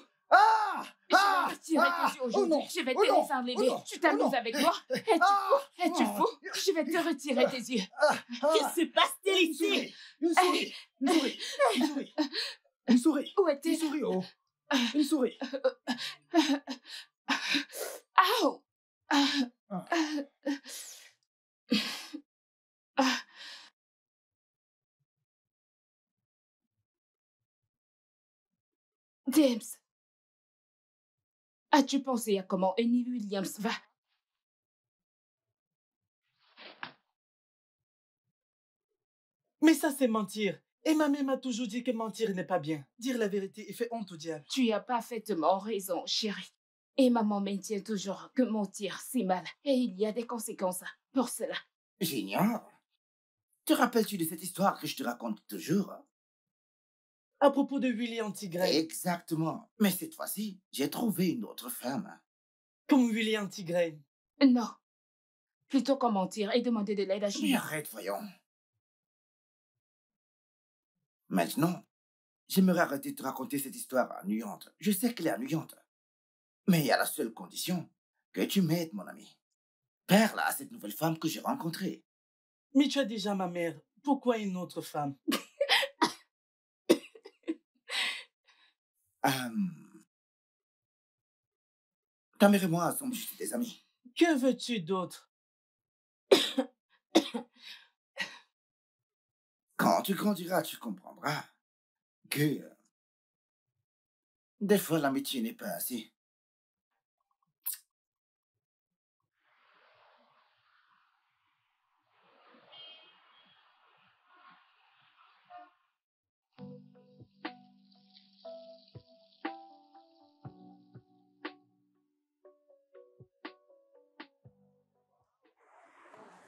Je vais retirer tes yeux aujourd'hui. non, Je vais te oh non, les enlever. oh non, Tu t'amuses oh non. avec moi? Es-tu fou? Je vais te retirer tes yeux. Qu'est-ce qui se passe-t-il Une ici? souris, une souris, une souris, une souris, Où une est-elle? souris, oh, une souris. Ow! James, as-tu pensé à comment Annie Williams va? Mais ça, c'est mentir. Et ma mère m'a toujours dit que mentir n'est pas bien. Dire la vérité fait honte au diable. Tu as parfaitement raison, chérie. Et maman maintient toujours que mentir, c'est mal. Et il y a des conséquences pour cela. J'ignore. Te rappelles-tu de cette histoire que je te raconte toujours? À propos de Willy Antigray, Exactement. Mais cette fois-ci, j'ai trouvé une autre femme. comme Willy Antigray. Non. Plutôt qu'en mentir et demander de l'aide à Mais Junior. arrête, voyons. Maintenant, j'aimerais arrêter de te raconter cette histoire ennuyante. Je sais qu'elle est ennuyante. Mais à la seule condition que tu m'aides, mon ami. Parle à cette nouvelle femme que j'ai rencontrée. Mais tu as déjà ma mère. Pourquoi une autre femme? Ta mère et moi sommes juste des amis. Que veux-tu d'autre? Quand tu grandiras, tu comprendras que des fois l'amitié n'est pas assez.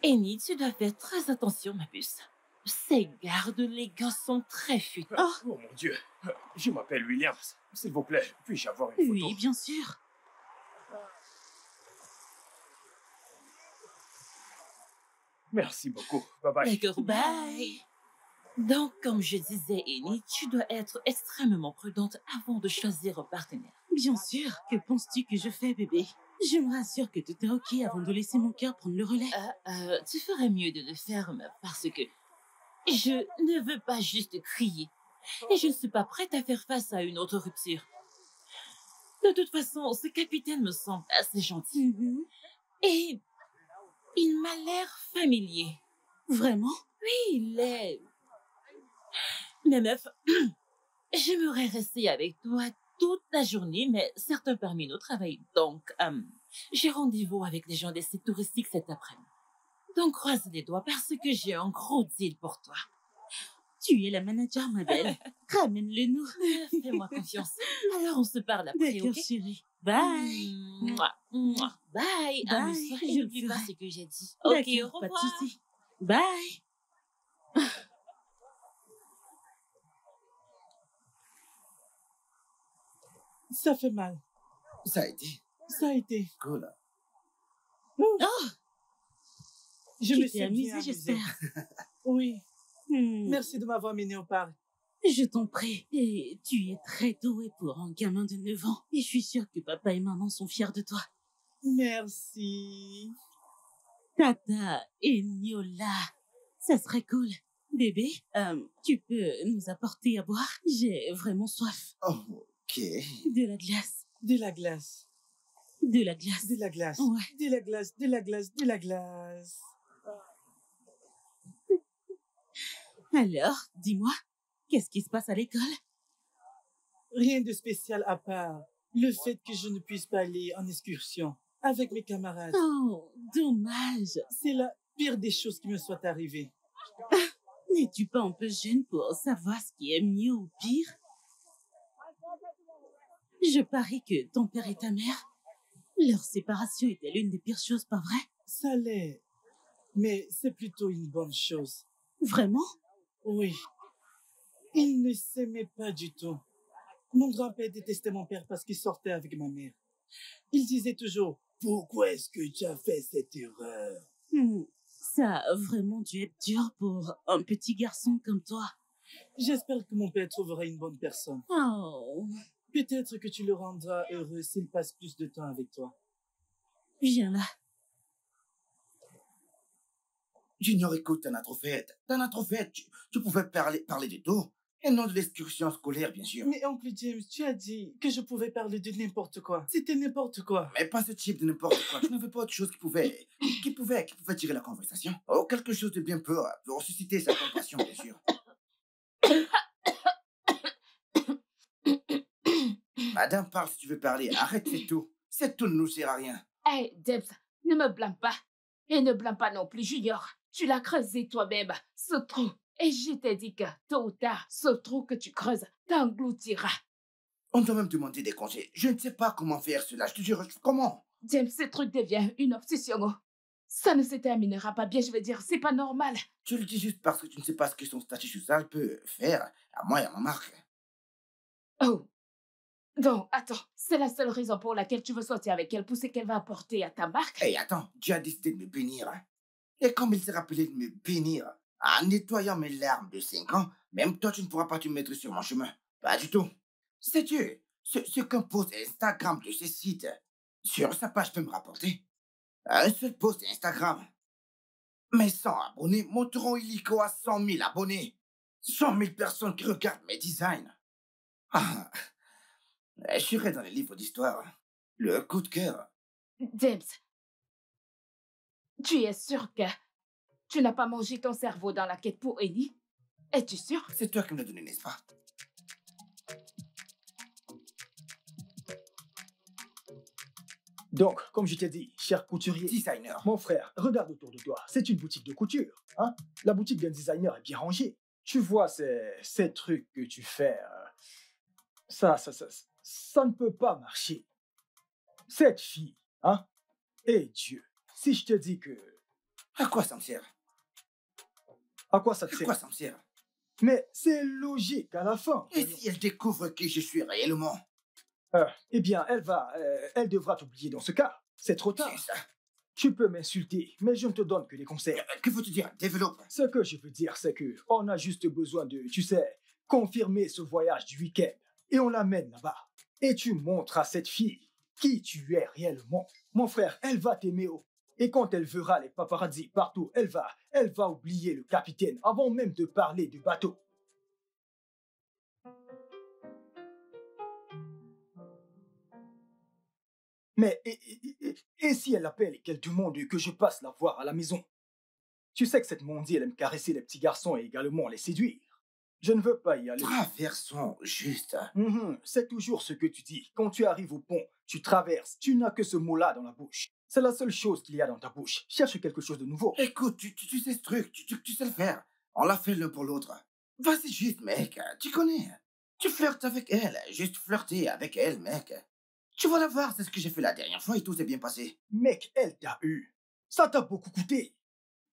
Annie, tu dois faire très attention, ma puce. Ces gardes, les gars sont très futés. Oh mon Dieu. Je m'appelle Williams. S'il vous plaît, puis-je avoir une photo? Oui, bien sûr. Merci beaucoup. Bye bye. D'accord, bye. Donc, comme je disais, Annie, tu dois être extrêmement prudente avant de choisir un partenaire. Bien sûr. Que penses-tu que je fais, bébé? Je me rassure que tout est ok avant de laisser mon cœur prendre le relais. Tu ferais mieux de le faire, parce que je ne veux pas juste crier. Et je ne suis pas prête à faire face à une autre rupture. De toute façon, ce capitaine me semble assez gentil. Mhm. Et il m'a l'air familier. Vraiment? Oui, il est... Mais meuf, j'aimerais rester avec toi toute la journée, mais certains parmi nous travaillent. Donc, j'ai rendez-vous avec les gens des sites touristiques cet après-midi. Donc, croise les doigts parce que j'ai un gros deal pour toi. Tu es la manager, ma belle. Ramène-le-nous. Fais-moi confiance. Alors, on se parle après, D'accord, ok? chérie. Bye. Mouah, mouah. Bye. Bye. Amuse-toi et Je n'oublie le pas ferai. ce que j'ai dit. Ok, au D'accord, pas de revoir. souci. Bye. Ça fait mal. Ça a été Ça a été. cool. Oh, Je tu me t'es suis bien amusée, amusée. j'espère. Oui. Hmm, Merci de m'avoir mené au parc. Je t'en prie. Et tu es très doué pour un gamin de 9 ans. Et je suis sûre que papa et maman sont fiers de toi. Merci. Tata et Niola. Ça serait cool. Bébé, tu peux nous apporter à boire? J'ai vraiment soif. Oh, ok. De la glace. De la glace. De la glace. De la glace. Ouais. De la glace. De la glace. De la glace. Alors, dis-moi, qu'est-ce qui se passe à l'école? Rien de spécial à part le fait que je ne puisse pas aller en excursion avec mes camarades. Oh, dommage. C'est la pire des choses qui me soit arrivée. N'es-tu pas un peu jeune pour savoir ce qui est mieux ou pire? Je parie que ton père et ta mère, leur séparation était l'une des pires choses, pas vrai? Ça l'est. Mais c'est plutôt une bonne chose. Vraiment? Oui. Ils ne s'aimaient pas du tout. Mon grand-père détestait mon père parce qu'il sortait avec ma mère. Il disait toujours, « Pourquoi est-ce que tu as fait cette erreur ?» Ça a vraiment dû être dur pour un petit garçon comme toi. J'espère que mon père trouvera une bonne personne. Oh, Peut-être que tu le rendras heureux s'il passe plus de temps avec toi. viens là. Junior, écoute, t'en as trop fait. T'en as trop fait. Tu pouvais parler de tout. Et non de l'excursion scolaire, bien sûr. Mais oncle James, tu as dit que je pouvais parler de n'importe quoi. C'était n'importe quoi. Mais pas ce type de n'importe quoi. Tu n'avais pas autre chose qui pouvait tirer la conversation. Oh, quelque chose de bien pur pour susciter sa compassion, bien sûr. Madame, parle si tu veux parler. Arrête, c'est tout. C'est tout ne nous sert à rien. Hé, Debs, ne me blâme pas. Et ne blâme pas non plus Junior. Tu l'as creusé toi-même, ce trou. Et je t'ai dit que, tôt ou tard, ce trou que tu creuses t'engloutira. On doit même demander des congés. Je ne sais pas comment faire cela. Je te jure, comment? James, ce truc devient une obsession. Oh. Ça ne se terminera pas bien, je veux dire, c'est pas normal. Tu le dis juste parce que tu ne sais pas ce que son statut social peut faire à moi et à ma marque. Oh. Donc, attends, c'est la seule raison pour laquelle tu veux sortir avec elle, pour ce qu'elle va apporter à ta marque? Hey, attends, tu as décidé de me bénir. Hein? Et comme il s'est rappelé de me bénir, en nettoyant mes larmes de 5 ans, même toi, tu ne pourras pas te mettre sur mon chemin. Pas du tout. Sais-tu, ce qu'un post Instagram de ce site sur sa page peut me rapporter? Un seul post Instagram. Mes 100 abonnés monteront illico à 100 000 abonnés. 100 000 personnes qui regardent mes designs. Ah, je serai dans les livres d'histoire. Le coup de cœur. James, tu es sûr que tu n'as pas mangé ton cerveau dans la quête pour Ellie? Es-tu sûr? C'est toi qui me l'as donné, n'est-ce pas? Donc, comme je t'ai dit, cher couturier, Designer. mon frère, regarde autour de toi. C'est une boutique de couture. Hein? La boutique d'un designer est bien rangée. Tu vois, ces trucs que tu fais, ça ne peut pas marcher. Cette fille, hein? Et Dieu, si je te dis que... À quoi ça me sert? À quoi ça te À sert? quoi ça me sert? Mais c'est logique à la fin. Et si elle découvre qui je suis réellement? Eh bien, elle devra t'oublier dans ce cas. C'est trop tard. C'est ça. Tu peux m'insulter, mais je ne te donne que des conseils. Que veux-tu dire? Développe. Ce que je veux dire, c'est que on a juste besoin de, tu sais, confirmer ce voyage du week-end. Et on l'amène là-bas. Et tu montres à cette fille qui tu es réellement. Mon frère, elle va t'aimer. Et quand elle verra les paparazzi partout, elle va oublier le capitaine avant même de parler du bateau. Mais Et si elle appelle et qu'elle demande que je passe la voir à la maison? Tu sais que cette Mondi, elle aime caresser les petits garçons et également les séduire. Je ne veux pas y aller. Traversons, juste. C'est toujours ce que tu dis. Quand tu arrives au pont, tu traverses, tu n'as que ce mot-là dans la bouche. C'est la seule chose qu'il y a dans ta bouche. Cherche quelque chose de nouveau. Écoute, tu sais ce truc, tu sais le faire. On l'a fait l'un pour l'autre. Vas-y juste, mec, tu connais. Tu flirtes avec elle, juste flirter avec elle, mec. Tu vas la voir, c'est ce que j'ai fait la dernière fois et tout s'est bien passé. Mec, elle t'a eu. Ça t'a beaucoup coûté.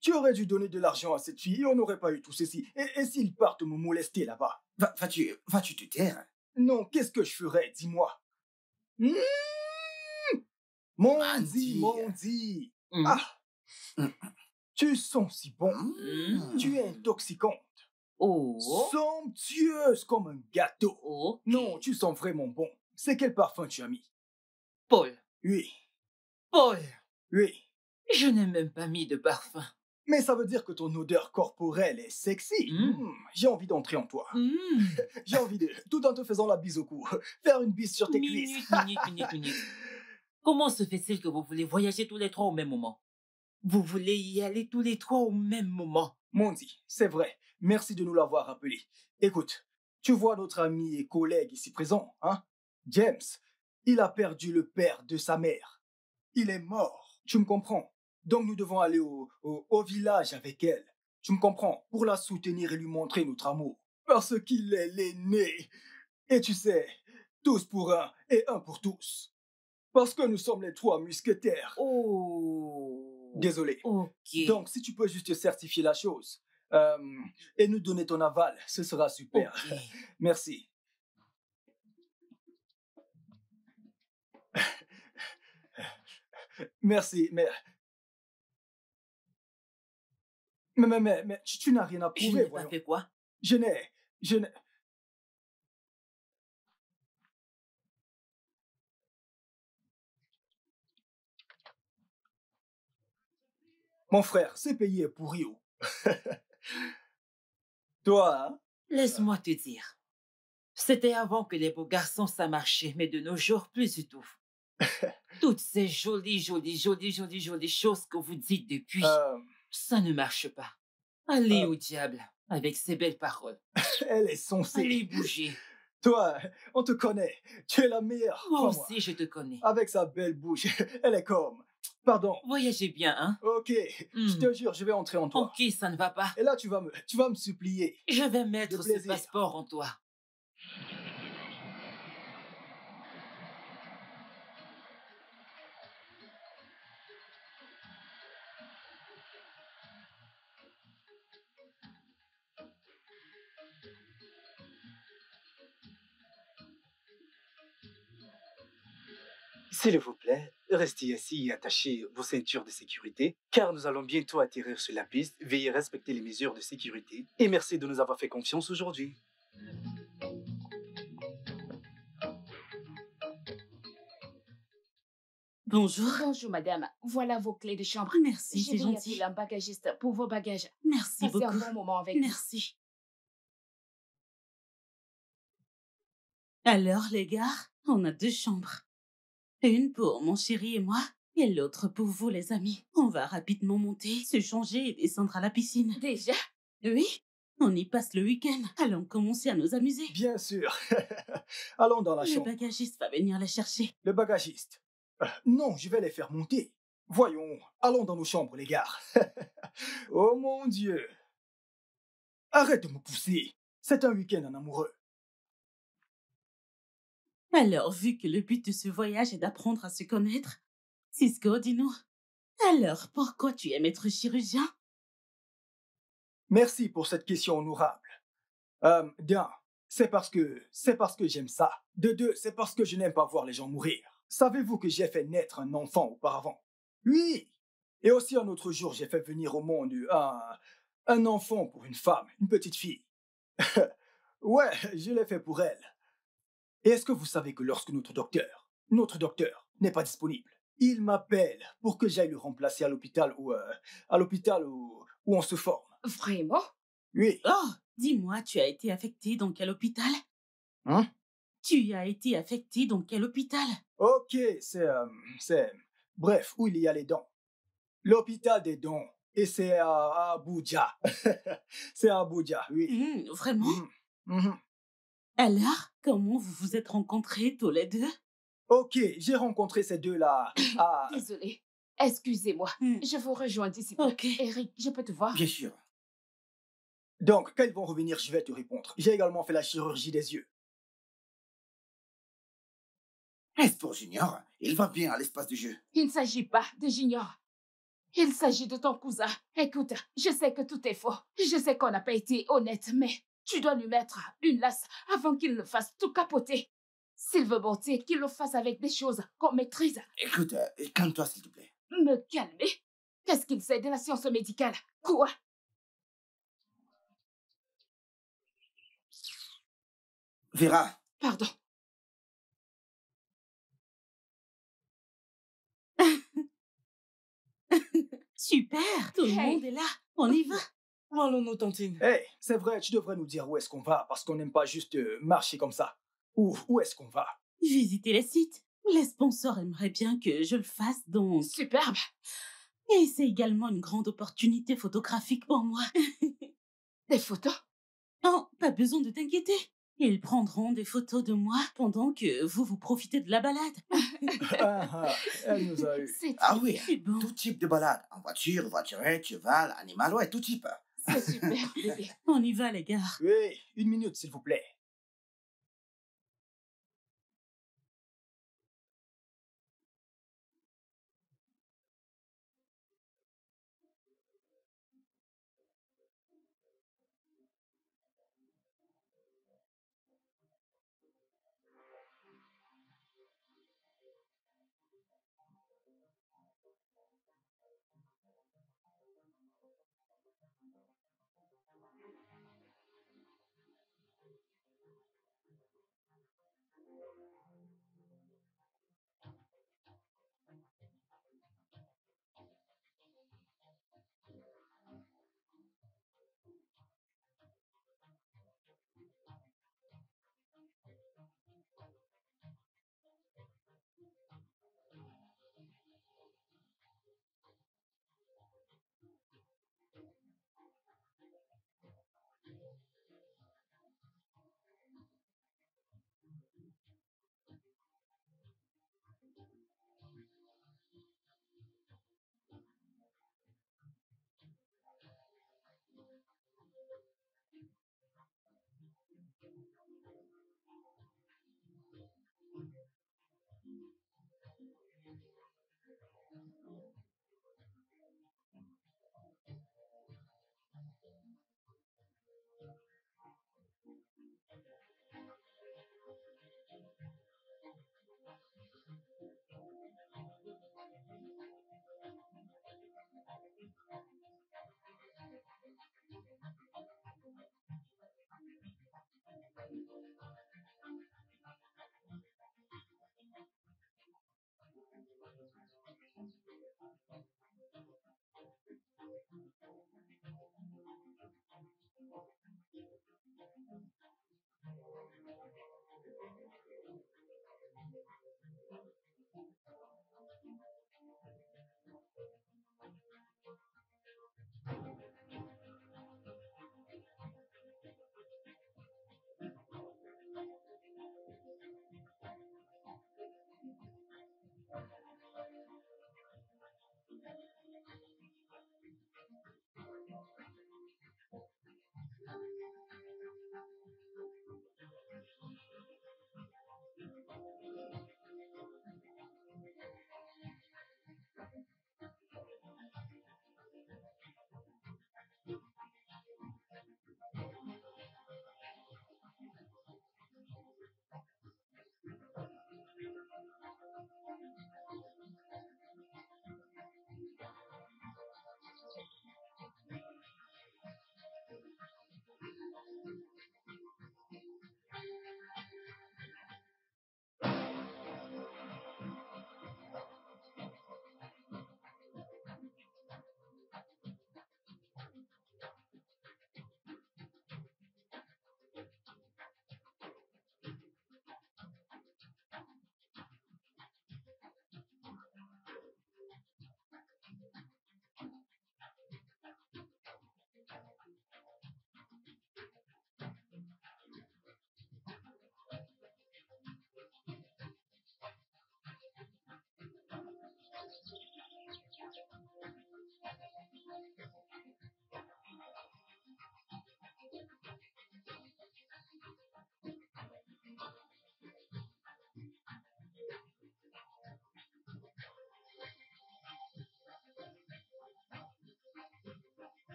Tu aurais dû donner de l'argent à cette fille et on n'aurait pas eu tout ceci. Et s'ils partent me molester là-bas? Vas-tu te taire? Non, qu'est-ce que je ferais, dis-moi? Mondi, Mondi. Ah, tu sens si bon. Tu es intoxicante. Oh. Somptueuse comme un gâteau. Oh. Non, tu sens vraiment bon. C'est quel parfum tu as mis? Paul. Oui, Paul. oui. Je n'ai même pas mis de parfum. Mais ça veut dire que ton odeur corporelle est sexy. J'ai envie d'entrer en toi. J'ai envie de, tout en te faisant la bise au cou, faire une bise sur tes cuisses. Minute. Comment se fait-il que vous voulez voyager tous les trois au même moment? Vous voulez y aller tous les trois au même moment? Mondi, c'est vrai. Merci de nous l'avoir rappelé. Écoute, tu vois notre ami et collègue ici présent, hein? James, il a perdu le père de sa mère. Il est mort. Tu me comprends? Donc nous devons aller au village avec elle. Tu me comprends? Pour la soutenir et lui montrer notre amour. Parce qu'il est l'aîné. Et tu sais, tous pour un et un pour tous. Parce que nous sommes les trois mousquetaires. Oh. Désolé. Ok. Donc si tu peux juste certifier la chose et nous donner ton aval, ce sera super. Ok. Merci. Merci, mais tu n'as rien à Je prouver, n'ai pas voyons. fait quoi? Je n'ai... Mon frère, ce pays est pourri. Oh. Toi, hein? Laisse-moi te dire. C'était avant que les beaux garçons ça marchait, mais de nos jours, plus du tout. Toutes ces jolies choses que vous dites depuis, ça ne marche pas. Allez au diable avec ces belles paroles. Elle est sensée. Allez bouger. Toi, on te connaît. Tu es la meilleure. Moi crois-moi. aussi, je te connais. Avec sa belle bouche, elle est comme... Pardon. Voyagez bien, hein? Ok, je te jure, je vais entrer en toi. Ok, ça ne va pas. Et là, tu vas me supplier. Je vais mettre De ce plaisir. passeport en toi. S'il vous plaît, restez assis et attachez vos ceintures de sécurité, car nous allons bientôt atterrir sur la piste. Veuillez respecter les mesures de sécurité et merci de nous avoir fait confiance aujourd'hui. Bonjour. Bonjour, madame. Voilà vos clés de chambre. Merci, c'est J'ai gentil. appelé un bagagiste pour vos bagages. Merci Passez un beaucoup. bon moment avec nous. Merci. Alors, les gars, on a 2 chambres. Une pour mon chéri et moi, et l'autre pour vous, les amis. On va rapidement monter, se changer et descendre à la piscine. Déjà? Oui, on y passe le week-end. Allons commencer à nous amuser. Bien sûr. Allons dans la Le chambre. bagagiste va venir les chercher. Le bagagiste. Non, je vais les faire monter. Voyons, allons dans nos chambres, les gars. Oh mon Dieu. Arrête de me pousser. C'est un week-end en amoureux. Alors, vu que le but de ce voyage est d'apprendre à se connaître, Cisco, dis-nous, alors pourquoi tu aimes être chirurgien? Merci pour cette question honorable. D'un, c'est parce que j'aime ça. De deux, c'est parce que je n'aime pas voir les gens mourir. Savez-vous que j'ai fait naître un enfant auparavant? Oui. Et aussi un autre jour, j'ai fait venir au monde un enfant pour une femme, une petite fille. Ouais, je l'ai fait pour elle. Et est-ce que vous savez que lorsque notre docteur n'est pas disponible, il m'appelle pour que j'aille le remplacer à l'hôpital où on se forme. Vraiment? Oui. Oh, dis-moi, tu as été affecté dans quel hôpital? Hein? Tu as été affecté dans quel hôpital? Ok, c'est Bref, où il y a les dons. L'hôpital des dons. Et c'est à Abuja. C'est à Abuja, oui. Vraiment? Mhm. Alors, comment vous vous êtes rencontrés tous les deux? Ok, j'ai rencontré ces deux-là à... Désolée. Excusez-moi. Je vous rejoins d'ici peu. Ok. Eric, je peux te voir? Bien sûr. Donc, quand ils vont revenir, je vais te répondre. J'ai également fait la chirurgie des yeux. Est-ce pour Junior? Il va bien à l'espace du jeu. Il ne s'agit pas de Junior. Il s'agit de ton cousin. Écoute, je sais que tout est faux. Je sais qu'on n'a pas été honnête, mais tu dois lui mettre une lasse avant qu'il ne fasse tout capoter. S'il veut monter, qu'il le fasse avec des choses qu'on maîtrise. Écoute, calme-toi s'il te plaît. Me calmer? Qu'est-ce qu'il sait de la science médicale? Quoi? Vera, Pardon. Super, tout le Hey. monde est là. On y va. Où allons-nous, Tantine? Hey, c'est vrai, tu devrais nous dire où est-ce qu'on va, parce qu'on n'aime pas juste marcher comme ça. Où est-ce qu'on va? Visiter les sites. Les sponsors aimeraient bien que je le fasse, donc... Superbe. Et c'est également une grande opportunité photographique pour moi. Des photos? Oh, pas besoin de t'inquiéter. Ils prendront des photos de moi pendant que vous profitez de la balade. Elle nous a eu. C'est ah oui, C'est bon. tout type de balade. En voiture, voiturette, cheval, animal, ouais, tout type. super, bébé. On y va, les gars. Oui, 1 minute, s'il vous plaît.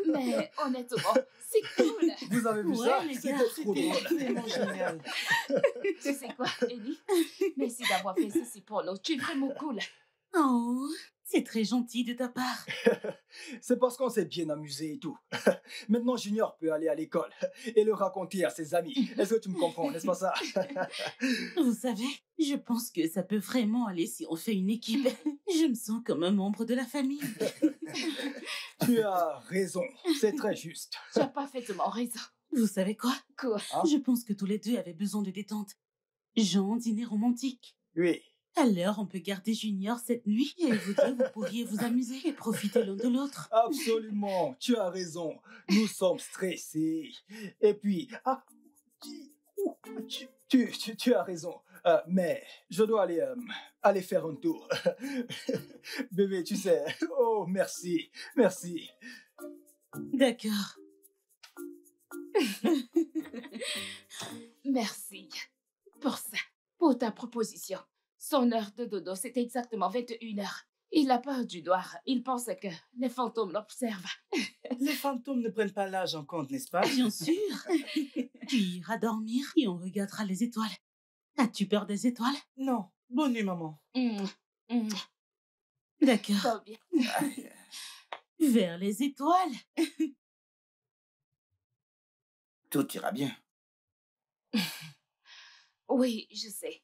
Mais honnêtement, c'est cool. Vous avez vu Ouais, ça? les gars, C'était trop C'était drôle. vraiment génial. Tu sais quoi, Ellie? Merci d'avoir fait ceci pour nous. Tu es vraiment cool. Oh, c'est très gentil de ta part. C'est parce qu'on s'est bien amusé et tout. Maintenant, Junior peut aller à l'école et le raconter à ses amis. Est-ce que tu me comprends, n'est-ce pas ça? Vous savez, je pense que ça peut vraiment aller si on fait une équipe. Je me sens comme un membre de la famille. Tu as raison, c'est très juste. Tu as parfaitement raison. Vous savez quoi? Quoi? Hein? Je pense que tous les deux avaient besoin de détente. Genre dîner romantique. Oui. Alors, on peut garder Junior cette nuit et vous deux, vous pourriez vous amuser et profiter l'un de l'autre. Absolument, tu as raison. Nous sommes stressés. Et puis, tu as raison. Mais je dois aller faire un tour. Bébé, tu sais. Oh, merci. Merci. D'accord. Merci pour ça, pour ta proposition. Son heure de dodo, c'est exactement 21h. Il a peur du noir. Il pense que les fantômes l'observent. Les fantômes ne prennent pas l'âge en compte, n'est-ce pas? Bien sûr. Tu iras dormir et on regardera les étoiles. As-tu peur des étoiles? Non. Bonne nuit, maman. D'accord. Pas bien. Aïe. Vers les étoiles. Tout ira bien. Oui, je sais.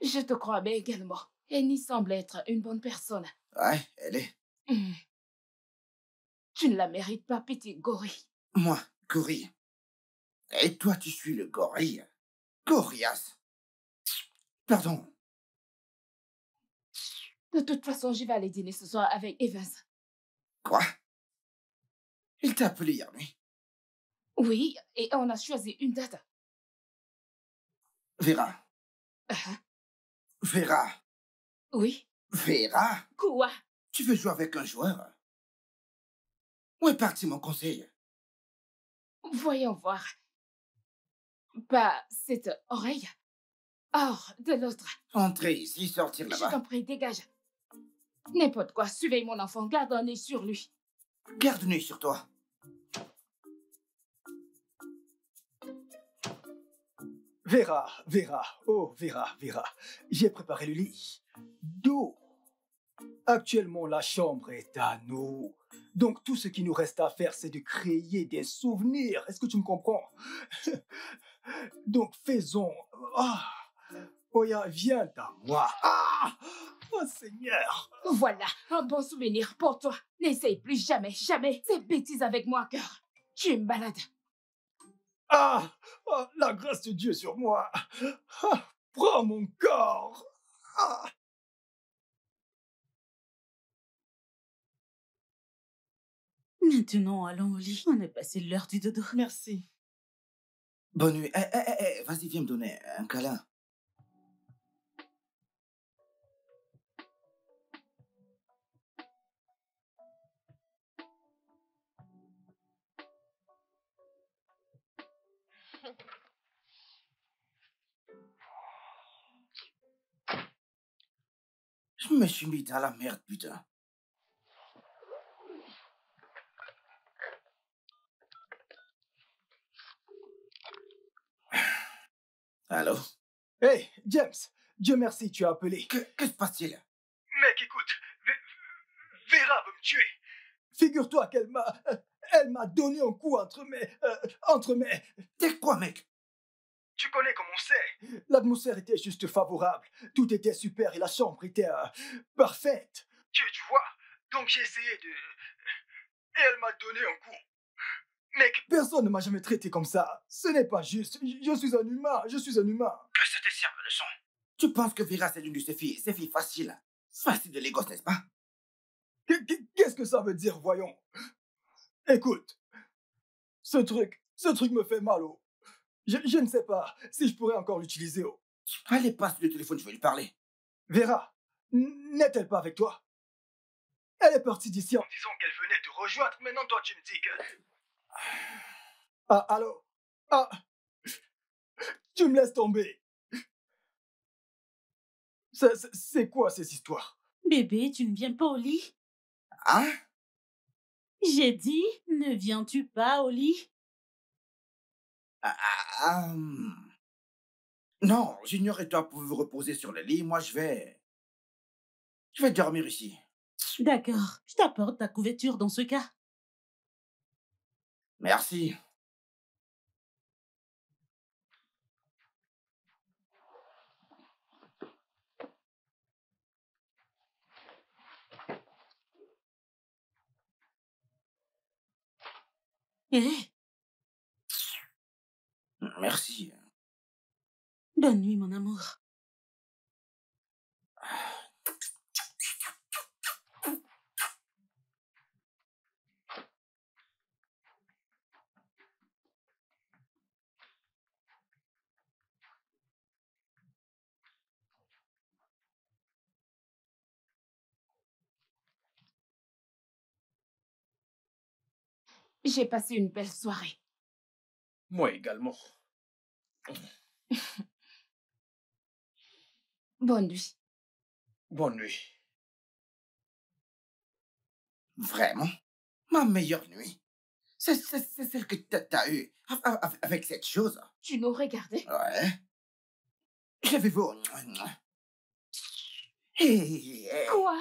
Je te crois bien également. Annie semble être une bonne personne. Ouais, elle est. Tu ne la mérites pas, petit gorille. Moi, gorille. Et toi, tu suis le gorille. Gorias. Pardon. De toute façon, je vais aller dîner ce soir avec Evans. Quoi? Il t'a appelé hier nuit. Oui, et on a choisi une date. Vera. Vera. Oui. Vera. Quoi? Tu veux jouer avec un joueur? Où est parti mon conseil? Voyons voir. Pas cette oreille. Hors de l'autre. Entrez ici, sortir Je là-bas. t'en prie, dégage. N'importe quoi, surveille mon enfant, garde un œil sur lui. Garde un œil sur toi. Vera. Oh, Vera. J'ai préparé le lit. D'où? Actuellement, la chambre est à nous. Donc, tout ce qui nous reste à faire, c'est de créer des souvenirs. Est-ce que tu me comprends? Donc, faisons... Oya, viens à moi. Oh, Seigneur. Voilà, un bon souvenir pour toi. N'essaye plus jamais ces bêtises avec moi, cœur. Tu es malade. La grâce de Dieu sur moi. Prends mon corps. Maintenant, allons au lit. On a passé l'heure du dodo. Merci. Bonne nuit. Vas-y, viens me donner un câlin. Je me suis mis dans la merde, putain. Allô? Hey, James, Dieu merci, tu as appelé. Que se passe-t-il? Mec, écoute, Vera veut me tuer. Figure-toi elle m'a donné un coup entre mes... T'es quoi, mec? Tu connais comme on sait. L'atmosphère était juste favorable. Tout était super et la chambre était parfaite. Tu vois? Donc j'ai essayé de... Et elle m'a donné un coup. Mec, personne ne m'a jamais traité comme ça. Ce n'est pas juste. Je suis un humain. Que ça te serve de leçon. Tu penses que Vera, c'est l'une de ces filles faciles? Facile de l'égos, n'est-ce pas? Qu'est-ce que ça veut dire, voyons? Écoute, ce truc me fait mal au... Je ne sais pas si je pourrais encore l'utiliser au... Allez, passe le téléphone, je vais lui parler. Vera, n'est-elle pas avec toi? Elle est partie d'ici en disant qu'elle venait te rejoindre. Maintenant, toi, tu me dis que... Allô? Tu me laisses tomber. C'est quoi ces histoires? Bébé, tu ne viens pas au lit? Hein? J'ai dit, ne viens-tu pas au lit? Ah, non, Junior et toi pouvez vous reposer sur le lit. Moi, je vais dormir ici. D'accord, je t'apporte ta couverture dans ce cas. Merci. Eh, Merci. bonne nuit, mon amour. J'ai passé une belle soirée. Moi également. Bonne nuit. Bonne nuit. Vraiment? Ma meilleure nuit. C'est celle que t'as eue avec cette chose. Tu nous regardais? Ouais. J'avais beau. Hé, Quoi?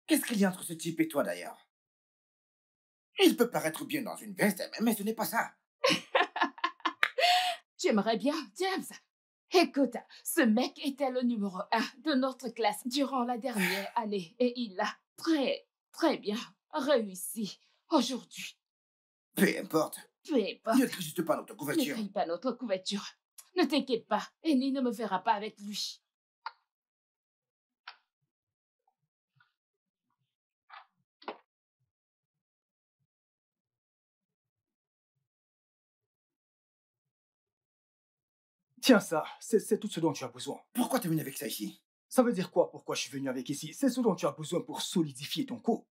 qu'est-ce qu'il y a entre ce type et toi d'ailleurs? Il peut paraître bien dans une veste, mais ce n'est pas ça. Tu aimerais bien, James? Écoute, ce mec était le numéro 1 de notre classe durant la dernière année et il a très bien réussi aujourd'hui. Peu importe. Peu importe. Ne crie juste pas notre Ne couverture. crie pas notre couverture. Ne t'inquiète pas, Annie ne me verra pas avec lui. Tiens ça, c'est tout ce dont tu as besoin. Pourquoi t'es venu avec ça ici? Ça veut dire quoi pourquoi je suis venu avec ici? C'est ce dont tu as besoin pour solidifier ton couple.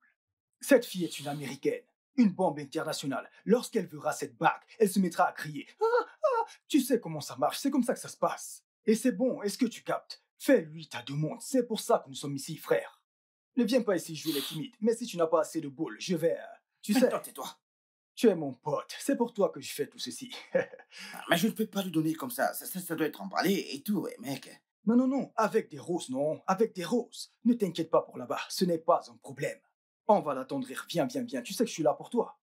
Cette fille est une Américaine, une bombe internationale. Lorsqu'elle verra cette bague, elle se mettra à crier. Ah, ah, tu sais comment ça marche, c'est comme ça que ça se passe. Et c'est bon, est-ce que tu captes? Fais-lui ta demande, c'est pour ça que nous sommes ici, frère. Ne viens pas ici jouer les timides, mais si tu n'as pas assez de boules, je vais... tu sais, Maintenant, tais-toi. tu es mon pote, c'est pour toi que je fais tout ceci. Mais je ne peux pas lui donner comme ça. Ça doit être emballé et tout, ouais, mec. Non, non, non, avec des roses, non, avec des roses. Ne t'inquiète pas pour là-bas, ce n'est pas un problème. On va l'attendrir, viens, viens, viens, tu sais que je suis là pour toi.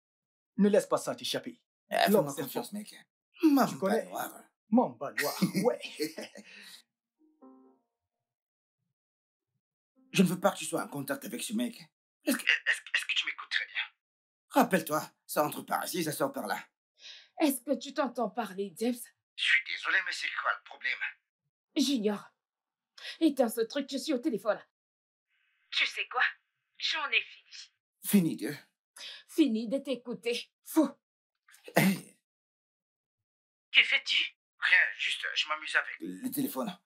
Ne laisse pas ça t'échapper. Fais-moi c'est confiance, mec. Tu Mamba connais noire. Mamba noir, ouais. Je ne veux pas que tu sois en contact avec ce mec. Est-ce que tu m'écoutes très bien? Rappelle-toi, ça entre par ici, ça sort par là. Est-ce que tu t'entends parler, James? Je suis désolé, mais c'est quoi le problème? Junior, éteins ce truc, je suis au téléphone. Tu sais quoi? J'en ai fini. Fini d'eux. Fini de t'écouter. Fou. Hey, Que fais-tu? rien, juste, je m'amuse avec le téléphone.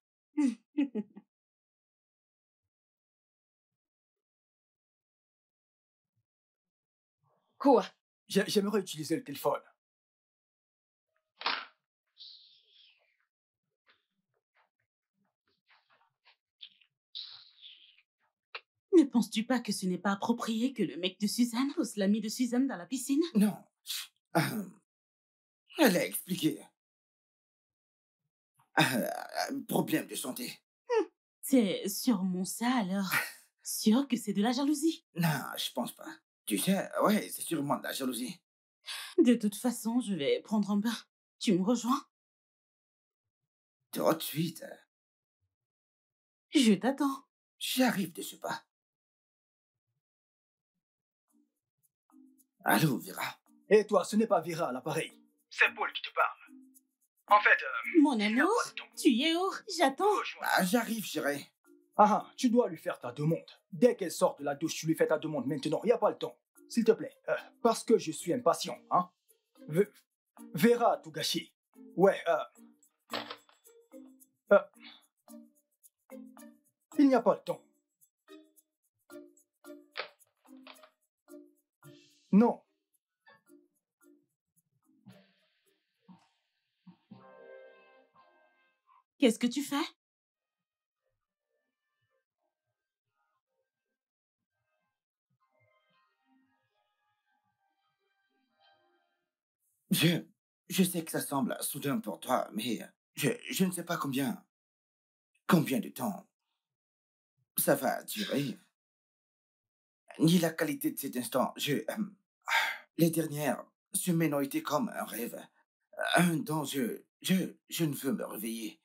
Quoi? J'aimerais utiliser le téléphone. Ne penses-tu pas que ce n'est pas approprié que le mec de Suzanne pousse l'ami de Suzanne dans la piscine? Non. Elle a expliqué. Problème de santé. C'est sûrement ça alors. Sûr que c'est de la jalousie. Non, je pense pas. Tu sais, ouais, c'est sûrement de la jalousie. De toute façon, je vais prendre un bain. Tu me rejoins? Tout de suite. Je t'attends. J'arrive de ce pas. Allô, Vera. Et toi, ce n'est pas Vera à l'appareil. C'est Paul qui te parle. En fait, Mon amour, tu y es où? J'attends. J'arrive, chérie. Ah, tu dois lui faire ta demande. Dès qu'elle sort de la douche, tu lui fais ta demande maintenant. Il n'y a pas le temps. S'il te plaît. Parce que je suis impatient, hein. Vera a tout gâché. Ouais, il n'y a pas le temps. Non. Qu'est-ce que tu fais? Je, je sais que ça semble soudain pour toi, mais je ne sais pas combien de temps ça va durer, ni la qualité de cet instant. Les dernières semaines ont été comme un rêve, un dont je ne veux me réveiller.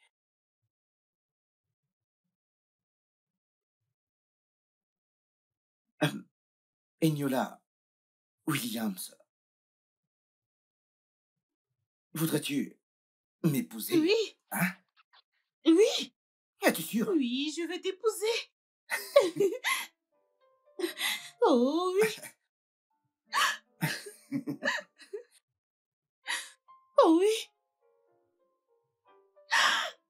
Hum, Eniola Williams, voudrais-tu m'épouser? Oui, Hein? oui, Es-tu sûr? oui, je vais t'épouser. Oh oui, oh oui.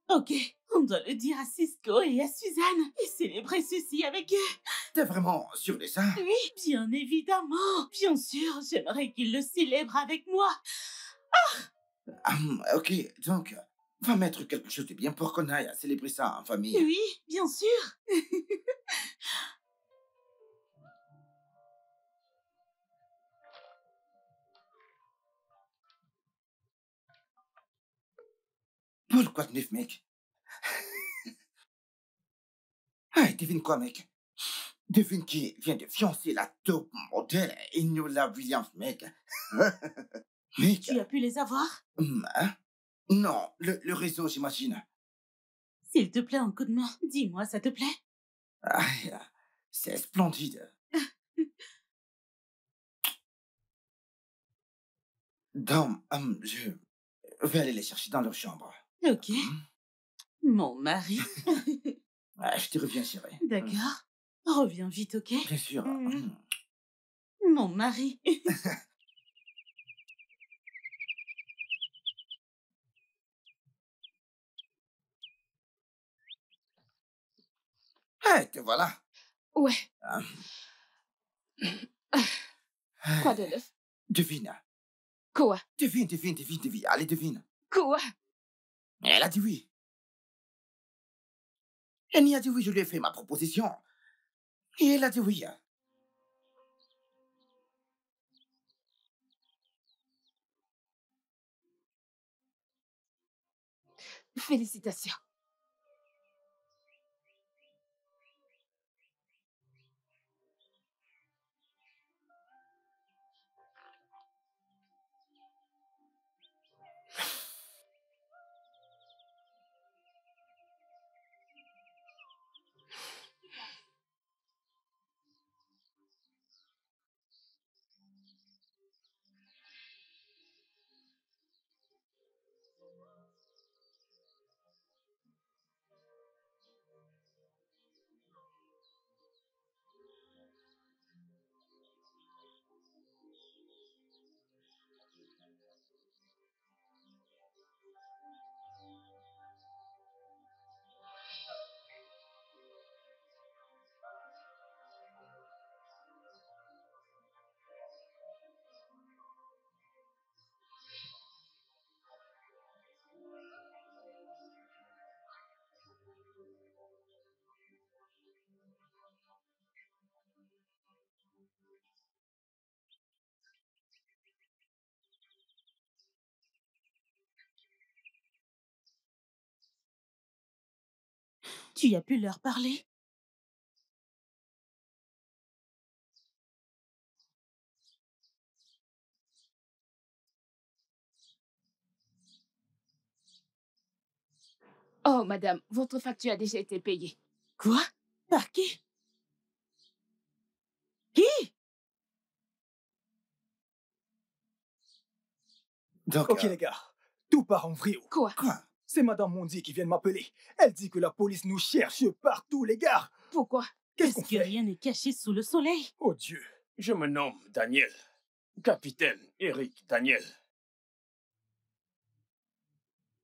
Ok, on doit le dire à Cisco et à Suzanne et célébrer ceci avec eux. T'es vraiment sûr de ça? Oui, bien évidemment. Bien sûr, j'aimerais qu'ils le célèbrent avec moi. Ok, donc, va mettre quelque chose de bien pour qu'on aille à célébrer ça en famille. Oui, bien sûr. Paul, quoi de neuf, mec? Ah, devine quoi, mec? Devine qui vient de fiancer la top modèle Eniola Williams, mec. Mec, Tu as pu les avoir? hein? Non, le réseau, j'imagine. S'il te plaît, un coup de main. Dis-moi, ça te plaît? Ah, c'est splendide. Donc, je vais aller les chercher dans leur chambre. Ok. Mon mari. Ah, je te reviens, chérie. D'accord. Reviens vite, ok? Bien sûr. Mon mari. Ah, te voilà. Ouais. Hum, Quoi de neuf? Devine. Quoi? Devine. Allez, devine. Quoi? Elle a dit oui. Elle a dit oui, je lui ai fait ma proposition. Et elle a dit oui. Félicitations. Tu as pu leur parler? Oh, madame, votre facture a déjà été payée. Quoi? Par qui? Qui? Donc, Ok, les gars, tout part en vrille. Quoi? quoi? C'est Madame Mondi qui vient de m'appeler. Elle dit que la police nous cherche partout, les gars. Pourquoi? Qu'est-ce Est-ce qu'on que fait? rien n'est caché sous le soleil? Oh Dieu. Je me nomme Daniel. Capitaine Eric Daniel.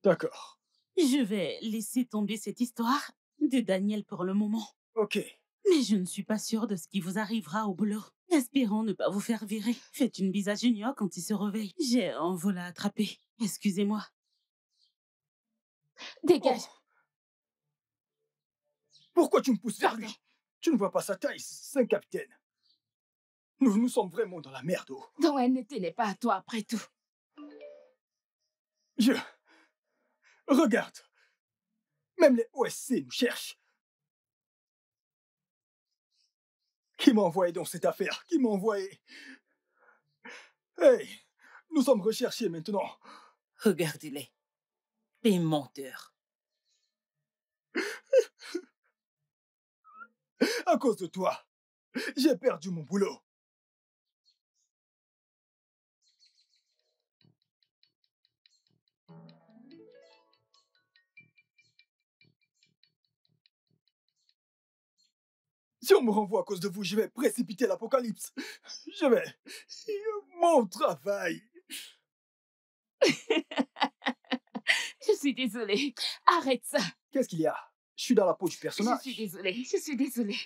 D'accord. Je vais laisser tomber cette histoire de Daniel pour le moment. Ok. Mais je ne suis pas sûre de ce qui vous arrivera au boulot. Espérons ne pas vous faire virer. Faites une bise à Junior quand il se réveille. J'ai un vol à attraper. Excusez-moi. Dégage. Oh. Pourquoi tu me pousses vers Pardon. lui? Tu ne vois pas sa taille, c'est un capitaine. Nous sommes vraiment dans la merde. Oh. Donc elle ne tenait pas à toi après tout. Je... Regarde. Même les OSC nous cherchent. Qui m'a envoyé dans cette affaire? Qui m'a envoyé? Hey, nous sommes recherchés maintenant. Regardez-les. Des menteurs. À cause de toi, j'ai perdu mon boulot. Si on me renvoie à cause de vous, je vais précipiter l'apocalypse. Je vais... Mon travail. Je suis désolée. Arrête ça. Qu'est-ce qu'il y a? Je suis dans la peau du Je personnage. suis désolée. Je suis désolée.